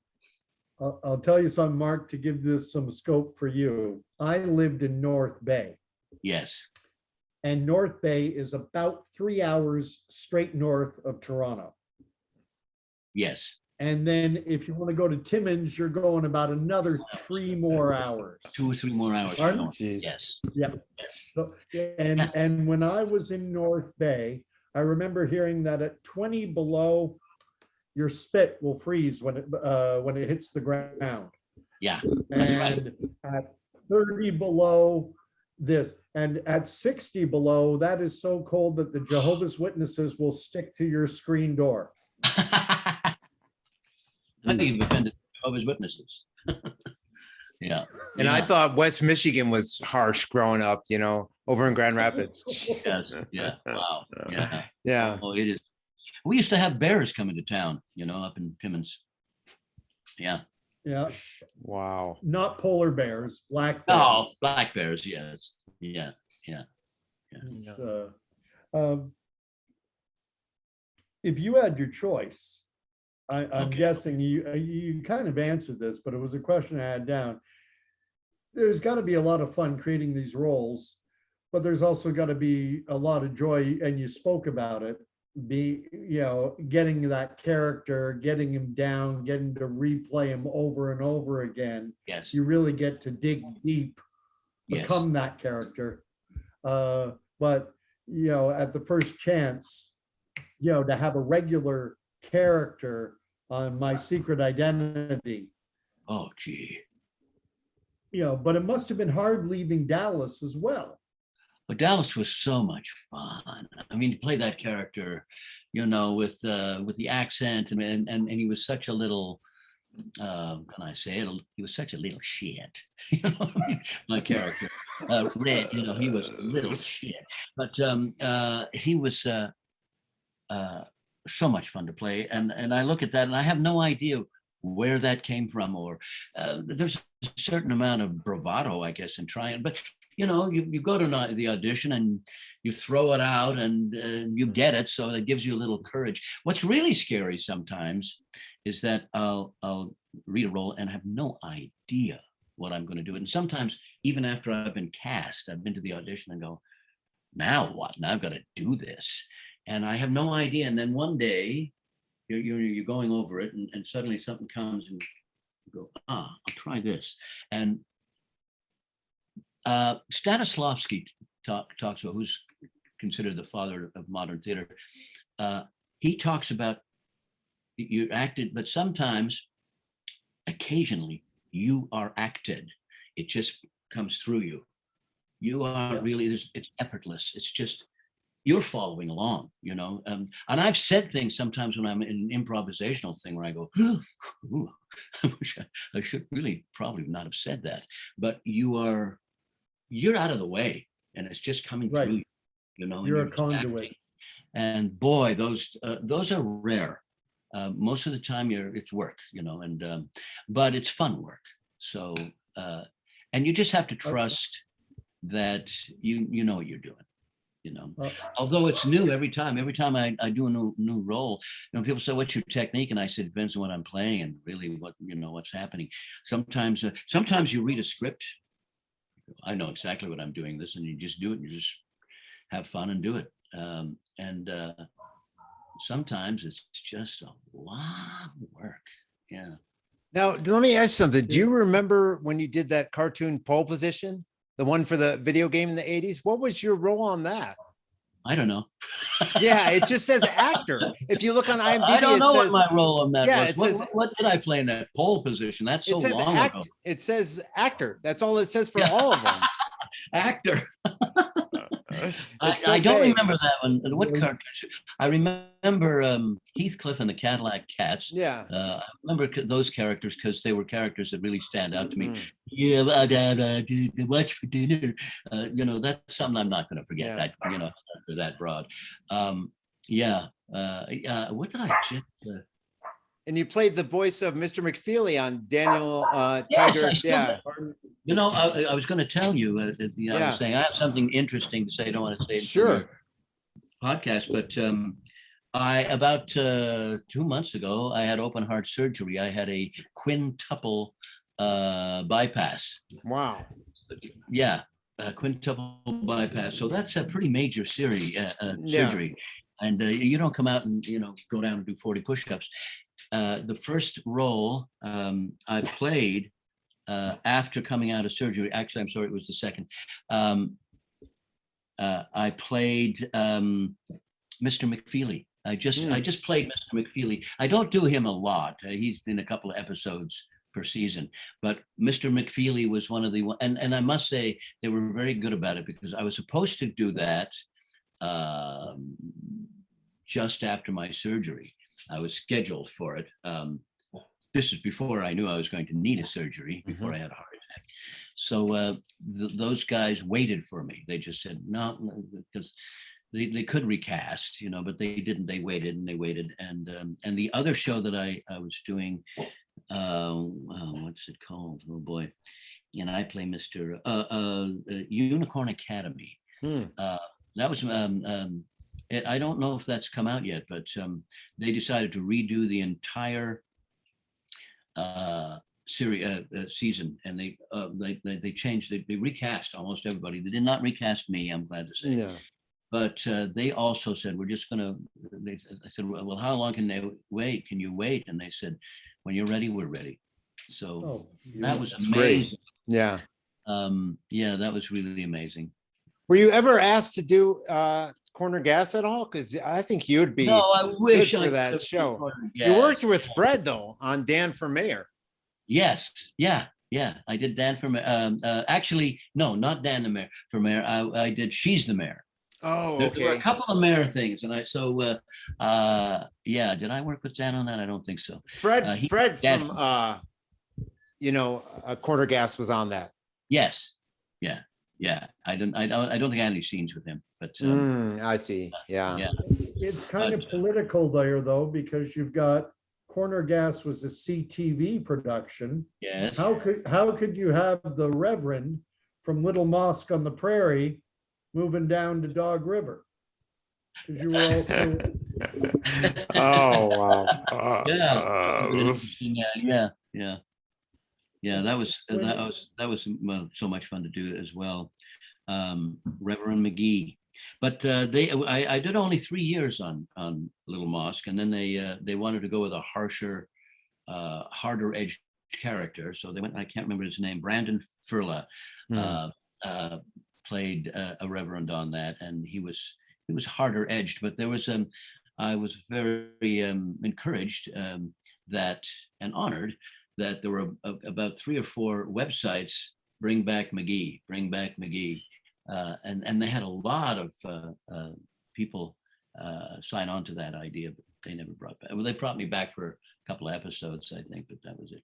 C: I'll tell you something, Mark, to give this some scope for you. I lived in North Bay.
B: Yes.
C: And North Bay is about 3 hours straight north of Toronto.
B: Yes.
C: And then if you want to go to Timmins, you're going about another 3 more hours.
B: 2 or 3 more hours. Yes.
C: Yeah.
B: Yes.
C: So, and when I was in North Bay, I remember hearing that at 20 below, your spit will freeze when it hits the ground.
B: Yeah.
C: And at 30 below this, and at 60 below, that is so cold that the Jehovah's Witnesses will stick to your screen door.
B: I think you've offended Jehovah's Witnesses. Yeah.
A: And I
B: Yeah.
A: thought West Michigan was harsh growing up, over in Grand Rapids.
B: Yes, yeah, wow, yeah.
A: Yeah.
B: Oh, it is. We used to have bears coming to town, up in Timmins. Yeah.
C: Yeah,
A: Wow.
C: not polar bears, black bears.
B: Oh, black bears, yes. Yeah, yeah.
C: It's, um, if you had your choice, I'm
B: Okay.
C: guessing you kind of answered this, but it was a question I had down. There's got to be a lot of fun creating these roles, but there's also got to be a lot of joy, and you spoke about it, getting that character, getting him down, getting to replay him over and over again.
B: Yes,
C: You really get to dig deep,
B: yes.
C: become that character. But at the first chance, to have a regular character on My Secret Identity,
B: Oh, gee.
C: but it must have been hard leaving Dallas as well.
B: But Dallas was so much fun. I mean, to play that character, with the accent, and he was such a little, can I say it? He was such a little shit. My character, Red. He was a little shit, but he was so much fun to play. And I look at that, and I have no idea where that came from, or there's a certain amount of bravado, I guess, in trying, but. You go to the audition and you throw it out and you get it. So that gives you a little courage. What's really scary sometimes is that I'll read a role and have no idea what I'm going to do. And sometimes even after I've been cast, I've been to the audition and go, now what? Now I've got to do this. And I have no idea. And then one day you're going over it and suddenly something comes and you go, I'll try this. And Stanislavski talks about, who's considered the father of modern theater. He talks about you acted, but sometimes, occasionally, you are acted. It just comes through you. You are really, it's effortless. It's just, you're following along, and I've said things sometimes when I'm in an improvisational thing where I go, ooh, I should really probably not have said that, but you're out of the way and it's just coming through,
C: You're a conduit.
B: acting. And boy, those are rare. Most of the time it's work, but it's fun work. So, and you just have to trust that you know what you're doing, although it's new every time I do a new role, people say, what's your technique? And I said, depends on what I'm playing and really what's happening. Sometimes you read a script, I know exactly what I'm doing this, and you just do it and you just have fun and do it. And sometimes it's just a lot of work. Yeah.
A: Now, let me ask something. Do you remember when you did that cartoon Pole Position, the one for the video game in the 80s? What was your role on that?
B: I don't know.
A: Yeah, it just says actor. If you look on IMDb,
B: I don't know
A: it says,
B: what my role on that
A: yeah,
B: was.
A: It says,
B: what did I play in that pole position? That's so long ago.
A: It says actor. That's all it says for all of them.
B: Actor.
A: So
B: I don't
A: vague.
B: remember that one. What cartoon? I remember Heathcliff and the Cadillac Cats.
A: Yeah.
B: I remember those characters because they were characters that really stand out to me.
A: Mm.
B: Yeah, watch for dinner. That's something I'm not going to forget.
A: Yeah.
B: That after that broad. What did I just?
A: And you played the voice of Mr. McFeely on Daniel
B: Yes,
A: Tiger's. Yeah.
B: I was going to tell you. I
A: Yeah.
B: was saying I have something interesting to say. I don't want to say it
A: Sure.
B: in your podcast, but I about 2 months ago I had open heart surgery. I had a quintuple bypass.
A: Wow.
B: Yeah, a quintuple bypass. So that's a pretty major surgery. And you don't come out and go down and do 40 push-ups. The first role I played after coming out of surgery, actually, I'm sorry, it was the second. I played Mr. McFeely. I just played Mr. McFeely. I don't do him a lot. He's in a couple of episodes per season, but Mr. McFeely was one of the, and I must say they were very good about it because I was supposed to do that just after my surgery. I was scheduled for it. This is before I knew I was going to need a surgery, before I had a heart attack. So those guys waited for me. They just said no, because they could recast, but they didn't. They waited and they waited. And the other show that I was doing, what's it called? Oh boy, and I play Mr. Unicorn Academy. That was I don't know if that's come out yet, but they decided to redo the entire season, and they changed. They recast almost everybody. They did not recast me, I'm glad to say.
A: Yeah.
B: But they also said, we're just gonna. I said, well, how long can they wait? Can you wait? And they said, when you're ready, we're ready. So that was
A: That's
B: amazing.
A: great. Yeah.
B: Yeah, that was really amazing.
A: Were you ever asked to do Corner Gas at all? Because I think you'd be
B: No, I wish
A: good for
B: I
A: that
B: could
A: show.
B: have-
A: You worked
B: Yes.
A: with Fred though on Dan for Mayor.
B: Yes, yeah. I did Dan for Mayor. Actually, no, not Dan the Mayor for Mayor. I did She's the Mayor.
A: Oh,
B: There were a
A: okay.
B: couple of mayor things, and yeah. Did I work with Dan on that? I don't think so.
A: Fred
B: he-
A: Fred
B: Dan-
A: from Corner Gas was on that.
B: Yes, yeah. I don't think I had any scenes with him, but
A: I see. Yeah.
B: yeah.
C: It's kind of political there, though, because you've got Corner Gas was a CTV production.
B: Yes.
C: How could you have the Reverend from Little Mosque on the Prairie moving down to Dog River? Because you were also
A: Oh wow.
B: Yeah. That was so much fun to do as well. Reverend McGee, but I did only 3 years on Little Mosque, and then they wanted to go with a harsher, harder edged character, so they went. I can't remember his name. Brandon Furla played a reverend on that, and he was harder edged, but there was I was very encouraged that and honored that there were about 3 or 4 websites, bring back McGee, and they had a lot of people sign on to that idea, but they never brought back. Well, they brought me back for a couple of episodes, I think, but that was it.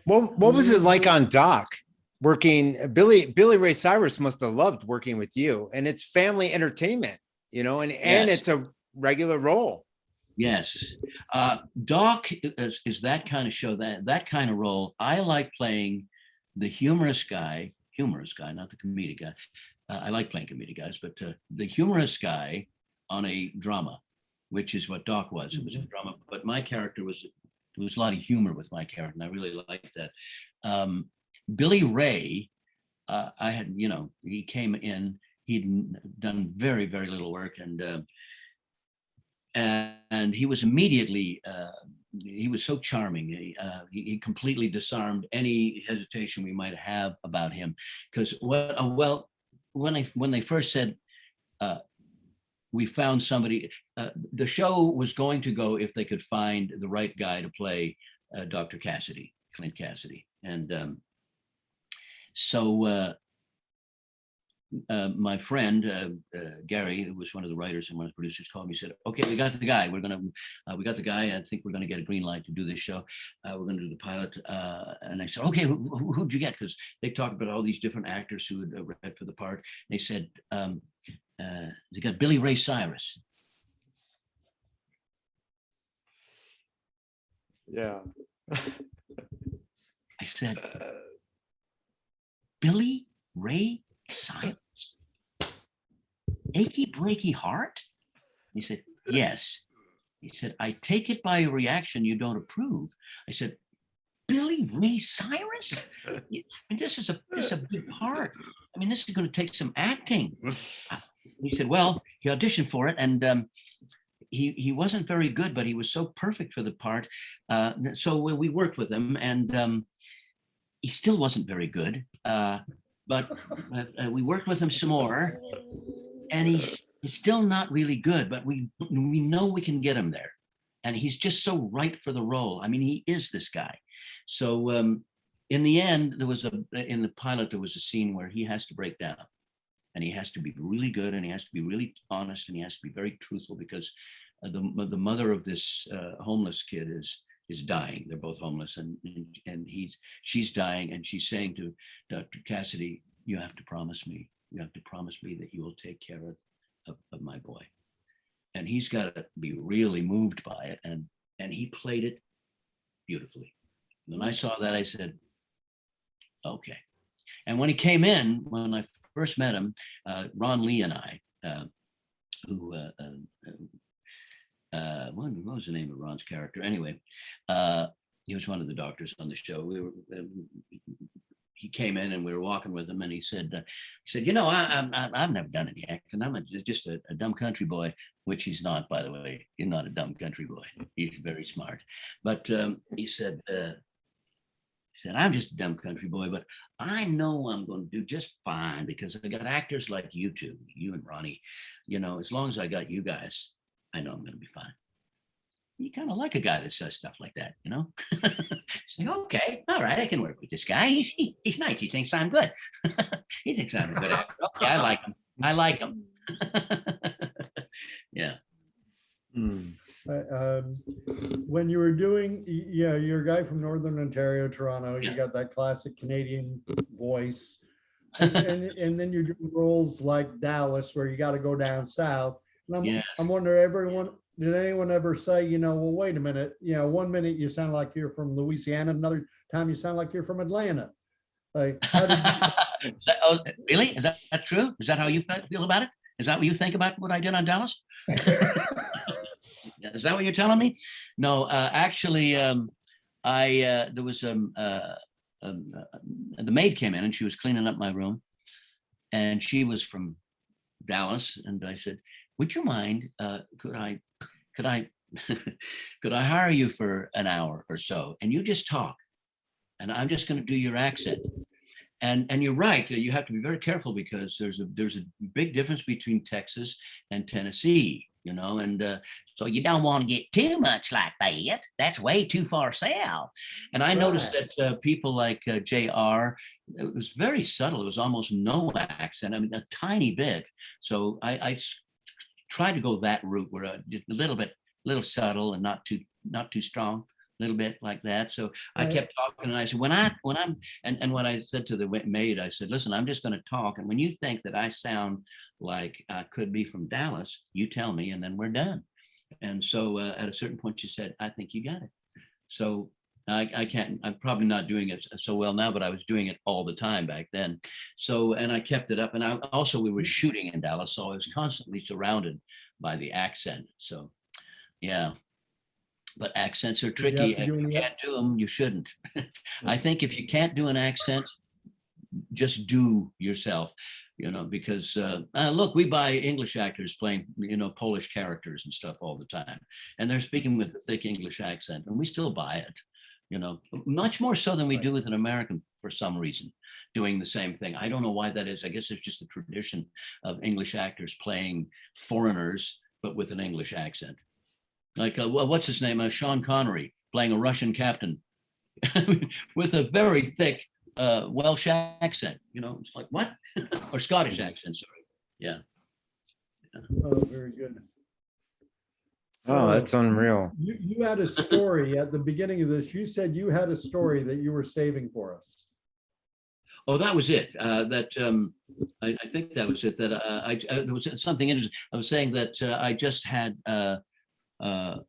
A: What was it like on Doc? Working, Billy Ray Cyrus must have loved working with you, and it's family entertainment, and
B: Yes.
A: it's a regular role.
B: Yes. Doc is that kind of show, that kind of role. I like playing the humorous guy, not the comedic guy. I like playing comedic guys, but the humorous guy on a drama, which is what Doc was. It was a drama, but my character there was a lot of humor with my character, and I really liked that. Billy Ray, I had, he came in, he'd done very, very little work, and he was immediately, he was so charming. He completely disarmed any hesitation we might have about him. Because when they first said, we found somebody, the show was going to go if they could find the right guy to play Dr. Cassidy, Clint Cassidy. And so my friend Gary, who was one of the writers and one of the producers, called me and said, okay, we got the guy. We got the guy. I think we're going to get a green light to do this show. We're going to do the pilot. And I said, okay, who'd you get? Because they talked about all these different actors who had read for the part. They said, they got Billy Ray Cyrus.
A: Yeah.
B: I said, Billy Ray Cyrus? Achy breaky heart? He said, yes. He said, I take it by your reaction you don't approve. I said, Billy Ray Cyrus? This is a big part. I mean, this is going to take some acting. He said, well, he auditioned for it, and he wasn't very good, but he was so perfect for the part. So we worked with him, and he still wasn't very good. But we worked with him some more, and he's still not really good, but we know we can get him there. And he's just so right for the role. I mean, he is this guy. So in the end, in the pilot, there was a scene where he has to break down, and he has to be really good, and he has to be really honest, and he has to be very truthful, because the mother of this homeless kid is is dying. They're both homeless, and she's dying, and she's saying to Dr. Cassidy, you have to promise me. You have to promise me that you will take care of my boy. And he's got to be really moved by it. And he played it beautifully. When I saw that, I said, okay. And when he came in, when I first met him, Ron Lee and I, what was the name of Ron's character? Anyway, he was one of the doctors on the show. He came in and we were walking with him, and he said, you know, I've never done any acting. I'm just a dumb country boy, which he's not, by the way. He's not a dumb country boy. He's very smart. But he said, I'm just a dumb country boy, but I know I'm going to do just fine because I got actors like you two, you and Ronnie. You know, as long as I got you guys, I know I'm going to be fine. You kind of like a guy that says stuff like that, you know? It's like, okay, all right, I can work with this guy. He's nice. He thinks I'm good. He thinks I'm a good actor. Okay, I like him. I like him. Yeah.
C: When you were doing, you're a guy from Northern Ontario, Toronto, you
B: Yeah.
C: got that classic Canadian voice. And then you're doing roles like Dallas, where you got to go down south. And
B: Yes.
C: I'm wondering, did anyone ever say, well, wait a minute, 1 minute you sound like you're from Louisiana, another time you sound like you're from Atlanta. Like, how did
B: Oh, really? Is that true? Is that how you feel about it? Is that what you think about what I did on Dallas? Is that what you're telling me? No, actually, there was the maid came in and she was cleaning up my room, and she was from Dallas, and I said, would you mind, could I could I hire you for an hour or so, and you just talk, and I'm just going to do your accent. And you're right, you have to be very careful because there's a big difference between Texas and Tennessee, and so you don't want to get too much like that. That's way too far south. And I noticed that people like JR, it was very subtle. It was almost no accent. I mean, a tiny bit. So I tried to go that route where just a little subtle and not too strong. A little bit like that. So I kept talking, and I said, when I said to the maid, I said, listen, I'm just going to talk. And when you think that I sound like I could be from Dallas, you tell me, and then we're done. And so at a certain point, she said, I think you got it. So I'm probably not doing it so well now, but I was doing it all the time back then. So, and I kept it up. And we were shooting in Dallas, so I was constantly surrounded by the accent. So, yeah. But accents are tricky. If you can't do them, you shouldn't. I think if you can't do an accent, just do yourself, because look, we buy English actors playing, Polish characters and stuff all the time. And they're speaking with a thick English accent, and we still buy it, much more so than we do with an American for some reason, doing the same thing. I don't know why that is. I guess it's just a tradition of English actors playing foreigners, but with an English accent. Like, what's his name? Sean Connery playing a Russian captain with a very thick Welsh accent. It's like, what? Or Scottish accent, sorry. Yeah.
C: Oh, very good.
A: Oh, that's unreal.
C: You had a story at the beginning of this. You said you had a story that you were saving for us.
B: Oh, that was it. I think that was it. There was something interesting. I was saying that I just had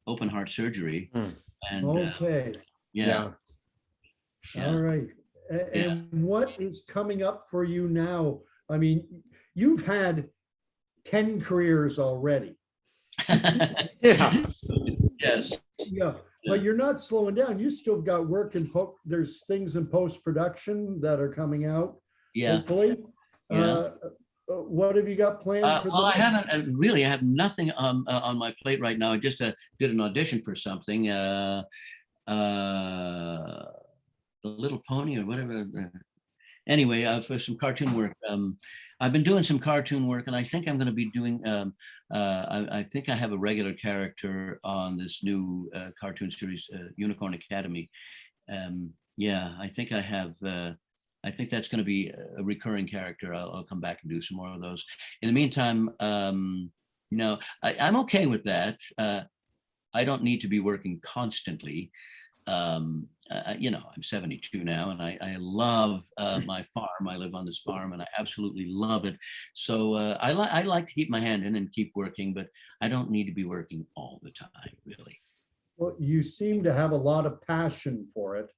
B: open heart surgery. And
C: okay.
B: Yeah.
C: All right. And what is coming up for you now? I mean, you've had 10 careers already.
A: Yeah.
B: Yes.
C: Yeah. But you're not slowing down. You still got work in there's things in post-production that are coming out.
B: Yeah.
C: Hopefully.
B: Yeah.
C: What have you got planned for
B: well, I have nothing on my plate right now. I just did an audition for something, The Little Pony or whatever. Anyway, for some cartoon work. I've been doing some cartoon work, and I think I'm going to be doing, I think I have a regular character on this new cartoon series, Unicorn Academy. Yeah, I think I have, I think that's going to be a recurring character. I'll come back and do some more of those. In the meantime, I'm okay with that. I don't need to be working constantly. I'm 72 now, and I love my farm. I live on this farm, and I absolutely love it. So I like to keep my hand in and keep working, but I don't need to be working all the time, really.
C: Well, you seem to have a lot of passion for it,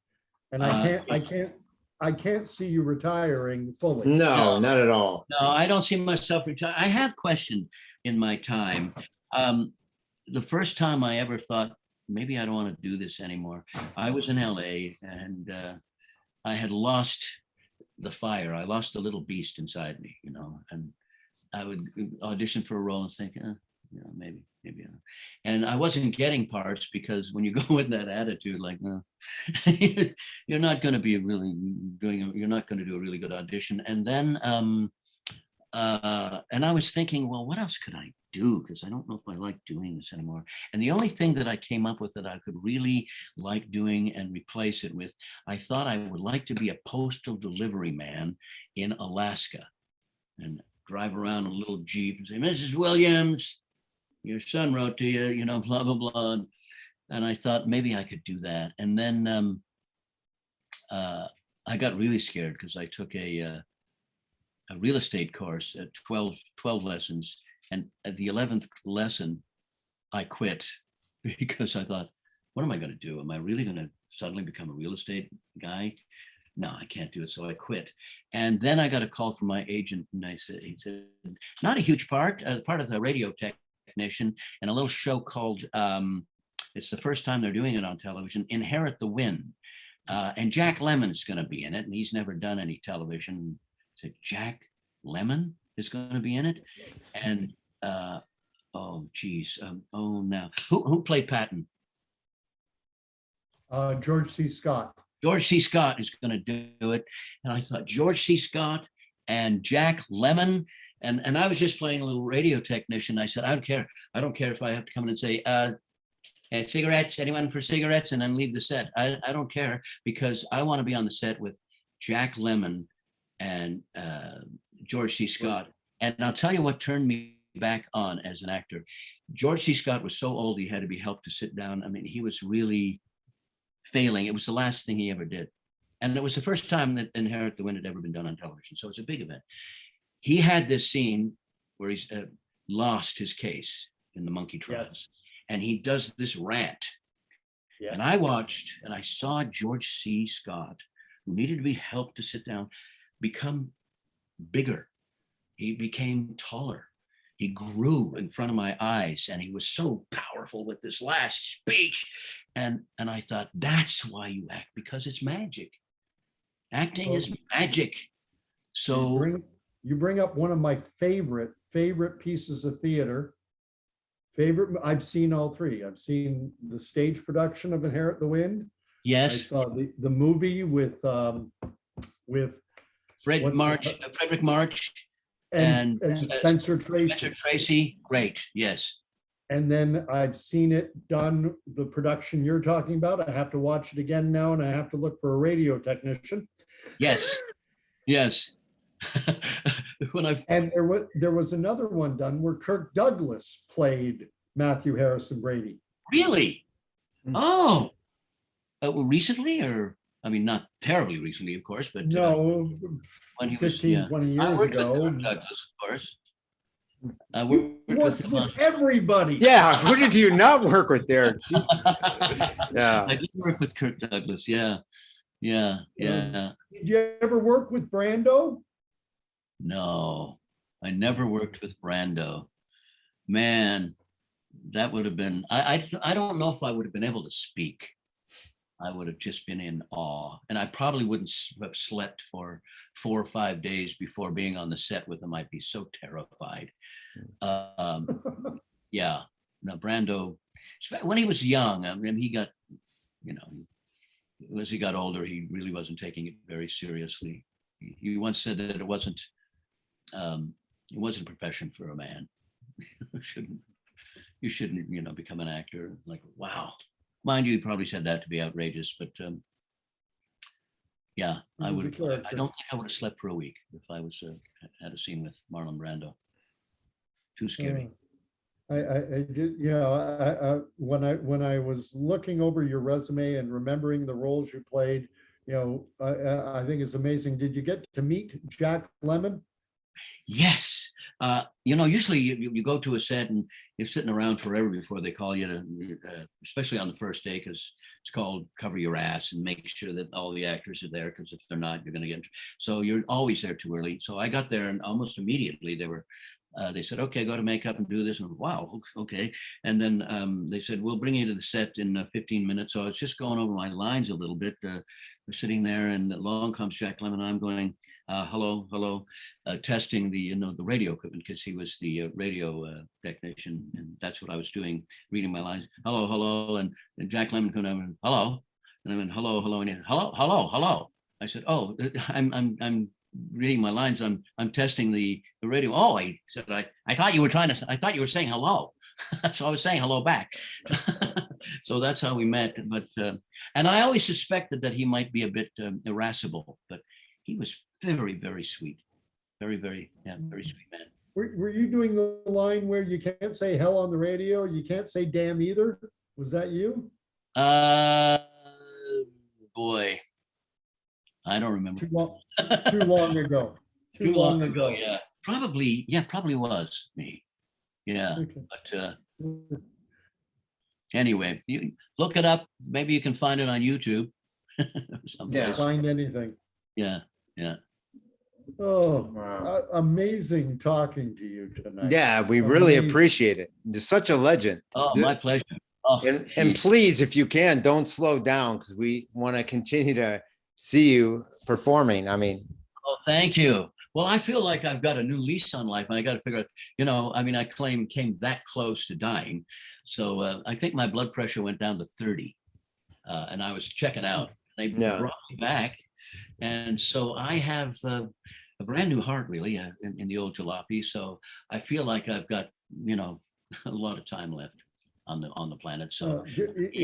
C: and I can't see you retiring fully.
A: No, not at all.
B: No, I don't see myself retire. I have questioned in my time. The first time I ever thought, maybe I don't want to do this anymore. I was in LA, and I had lost the fire. I lost the little beast inside me, and I would audition for a role and think, maybe. And I wasn't getting parts because when you go with that attitude, like, no, you're not going to be you're not going to do a really good audition. And then, and I was thinking, well, what else could I do? Because I don't know if I like doing this anymore. And the only thing that I came up with that I could really like doing and replace it with, I thought I would like to be a postal delivery man in Alaska and drive around in a little Jeep and say, Mrs. Williams, your son wrote to you, blah, blah, blah. And I thought maybe I could do that. And then I got really scared because I took a real estate course at 12 lessons. And at the 11th lesson, I quit because I thought, what am I going to do? Am I really going to suddenly become a real estate guy? No, I can't do it. So I quit. And then I got a call from my agent, and he said, not a huge part of the radio technician and a little show called, it's the first time they're doing it on television, Inherit the Wind. And Jack Lemmon's going to be in it, and he's never done any television. I said, Jack Lemmon is going to be in it? And oh geez, now who played Patton?
C: George C. Scott.
B: George C. Scott is going to do it. And I thought, George C. Scott and Jack Lemmon. And I was just playing a little radio technician. I said, I don't care. I don't care if I have to come in and say, hey, cigarettes, anyone for cigarettes? And then leave the set. I don't care, because I want to be on the set with Jack Lemmon and George C. Scott. And I'll tell you what turned me back on as an actor. George C. Scott was so old, he had to be helped to sit down. I mean, he was really failing. It was the last thing he ever did. And it was the first time that Inherit the Wind had ever been done on television. So it's a big event. He had this scene where he's lost his case in the monkey trials. Yes. And he does this rant. Yes. And I watched and I saw George C. Scott, who needed to be helped to sit down, become bigger. He became taller. He grew in front of my eyes, and he was so powerful with this last speech. And I thought, that's why you act, because it's magic. Acting is magic. So
C: you bring up one of my favorite pieces of theater. I've seen all three. I've seen the stage production of Inherit the Wind.
B: Yes.
C: I saw the movie with
B: Frederick March and
C: Spencer Tracy.
B: Spencer Tracy, great, yes.
C: And then I've seen it done, the production you're talking about. I have to watch it again now, and I have to look for a radio technician.
B: Yes, yes.
C: And there was another one done where Kirk Douglas played Matthew Harrison Brady.
B: Really? Oh, recently, or? I mean, not terribly recently, of course, but
C: no,
B: when he
C: 15, 20 years ago.
B: With Douglas, of course. I
C: worked with everybody.
A: Yeah, who did you not work with there?
B: Yeah, I did work with Kirk Douglas. Yeah. Did
C: you ever work with Brando?
B: No, I never worked with Brando. Man, that would have been. I don't know if I would have been able to speak. I would have just been in awe, and I probably wouldn't have slept for 4 or 5 days before being on the set with him. I'd be so terrified. Yeah, no, Brando, when he was young, I mean, he got, as he got older, he really wasn't taking it very seriously. He once said that it wasn't a profession for a man. You shouldn't, become an actor. Like, wow. Mind you, he probably said that to be outrageous, but yeah, I don't think I would have slept for a week if I was had a scene with Marlon Brando. Too scary.
C: I did, when I was looking over your resume and remembering the roles you played, I think it's amazing. Did you get to meet Jack Lemmon?
B: Yes. Usually you go to a set and you're sitting around forever before they call you to, especially on the first day, because it's called cover your ass and make sure that all the actors are there, because if they're not, you're going to get, so you're always there too early. So I got there and almost immediately they said, okay, go to makeup and do this. And wow, okay. And then they said, we'll bring you to the set in 15 minutes. So I was just going over my lines a little bit. We're sitting there and along comes Jack Lemmon. I'm going, hello, testing the radio equipment, because he was the radio technician. And that's what I was doing, reading my lines. Hello. And Jack Lemmon coming over, hello. And I went, hello. And he, hello. I said, oh, I'm reading my lines. I'm testing the radio. Oh, I said, I thought you were saying hello. So I was saying hello back. So that's how we met. But and I always suspected that he might be a bit irascible, but he was very, very sweet. Very sweet man.
C: Were you doing the line where you can't say hell on the radio? You can't say damn either? Was that you?
B: Boy, I don't remember.
C: Too long ago.
B: Too long ago, yeah. Probably was me. Yeah.
C: Okay.
B: But anyway, you look it up. Maybe you can find it on YouTube.
A: Yeah.
C: Find anything.
B: Yeah.
C: Oh,
A: Wow.
C: Amazing talking to you tonight.
A: Yeah, we really
C: Amazing.
A: appreciate it. You're such a legend.
B: Oh, my pleasure. Oh,
A: And please, if you can, don't slow down, because we want to continue to see you performing. I mean,
B: oh, thank you. Well, I feel like I've got a new lease on life, and I got to figure out, I came that close to dying. So I think my blood pressure went down to 30, and I was checking out. They brought me back. And so I have a brand new heart, really, in the old jalopy. So I feel like I've got, a lot of time left on the planet. So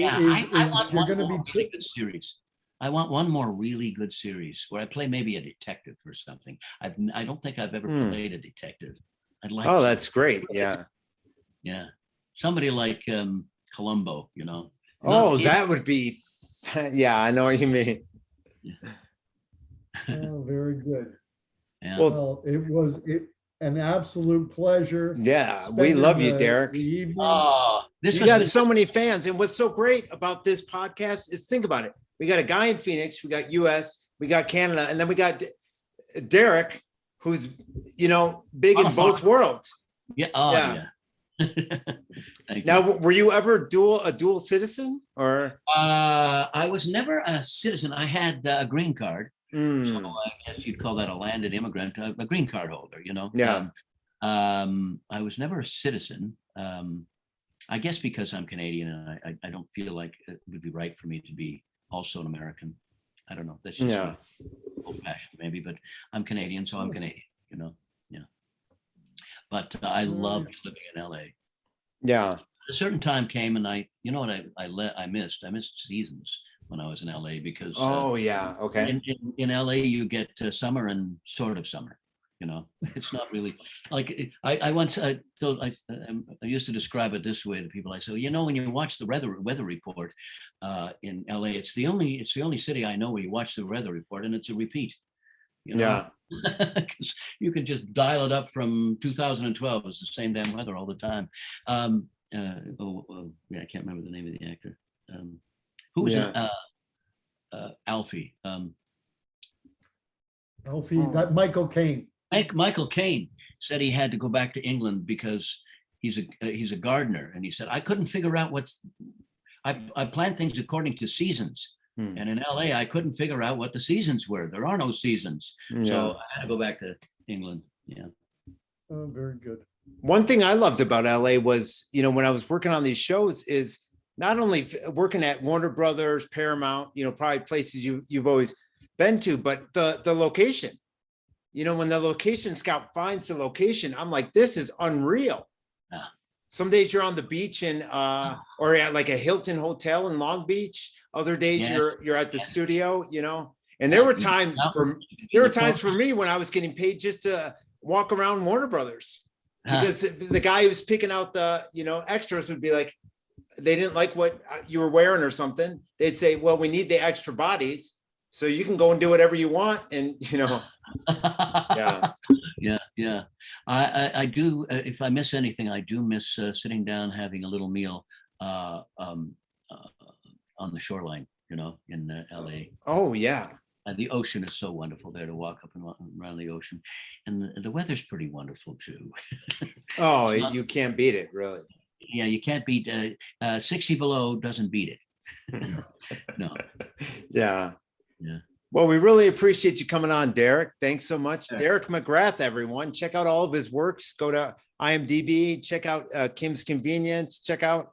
B: I want one more really good series. I want one more really good series where I play maybe a detective or something. I don't think I've ever played a detective. I'd like.
A: oh, that's great. Yeah.
B: Yeah. Somebody like Columbo,
A: Oh, that would be. Yeah, I know what you mean.
C: Oh, very good.
B: Yeah.
C: Well, it was an absolute pleasure.
A: Yeah, we love you, Derek.
C: The evening.
B: Oh,
A: You got so many fans. And what's so great about this podcast is, think about it. We got a guy in Phoenix, we got US, we got Canada, and then we got Derek, who's, big in both worlds.
B: Yeah. Oh, yeah.
A: Now, were you ever a dual citizen, or?
B: I was never a citizen. I had a green card. So I guess you'd call that a landed immigrant, a green card holder,
A: Yeah.
B: I was never a citizen. I guess because I'm Canadian, and I don't feel like it would be right for me to be also an American. I don't know. That's just old fashioned maybe, but I'm Canadian, so I'm Canadian, Yeah. But I loved living in LA.
A: Yeah.
B: A certain time came, and I missed seasons when I was in LA, because
A: okay.
B: in LA you get summer and sort of summer. It's not really like I used to describe it this way to people. I say, when you watch the weather report in LA, it's the only city I know where you watch the weather report and it's a repeat.
A: Yeah.
B: Because you can just dial it up from 2012. It's the same damn weather all the time. I can't remember the name of the actor. Who was Alfie?
C: Alfie, that Michael Caine.
B: Michael Caine said he had to go back to England because he's a gardener, and he said, I couldn't figure out I plant things according to seasons. And in LA, I couldn't figure out what the seasons were. There are no seasons. So I had to go back to England. Yeah.
C: Oh, very good.
A: One thing I loved about LA was, when I was working on these shows, is not only working at Warner Brothers, Paramount, probably places you've always been to, but the location. When the location scout finds the location, I'm like, this is unreal.
B: Yeah.
A: Some days you're on the beach or at like a Hilton hotel in Long Beach. Other days you're at the studio, and there were times for me when I was getting paid just to walk around Warner Brothers. because the guy who's picking out the, extras would be like, they didn't like what you were wearing or something. They'd say, well, we need the extra bodies, so you can go and do whatever you want. And, yeah.
B: Yeah. I do, if I miss anything, I do miss sitting down, having a little meal on the shoreline, in LA.
A: Oh, yeah.
B: The ocean is so wonderful there to walk up and around the ocean. And the weather's pretty wonderful too.
A: Oh, you can't beat it, really.
B: Yeah, you can't beat 60 below doesn't beat it. No.
A: Yeah.
B: Yeah.
A: Well, we really appreciate you coming on, Derek. Thanks so much. Derek McGrath, everyone. Check out all of his works. Go to IMDb, check out Kim's Convenience, check out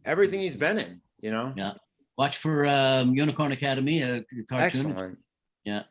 A: everything he's been in,
B: Yeah. Watch for Unicorn Academy, a cartoon.
A: Excellent.
B: Yeah.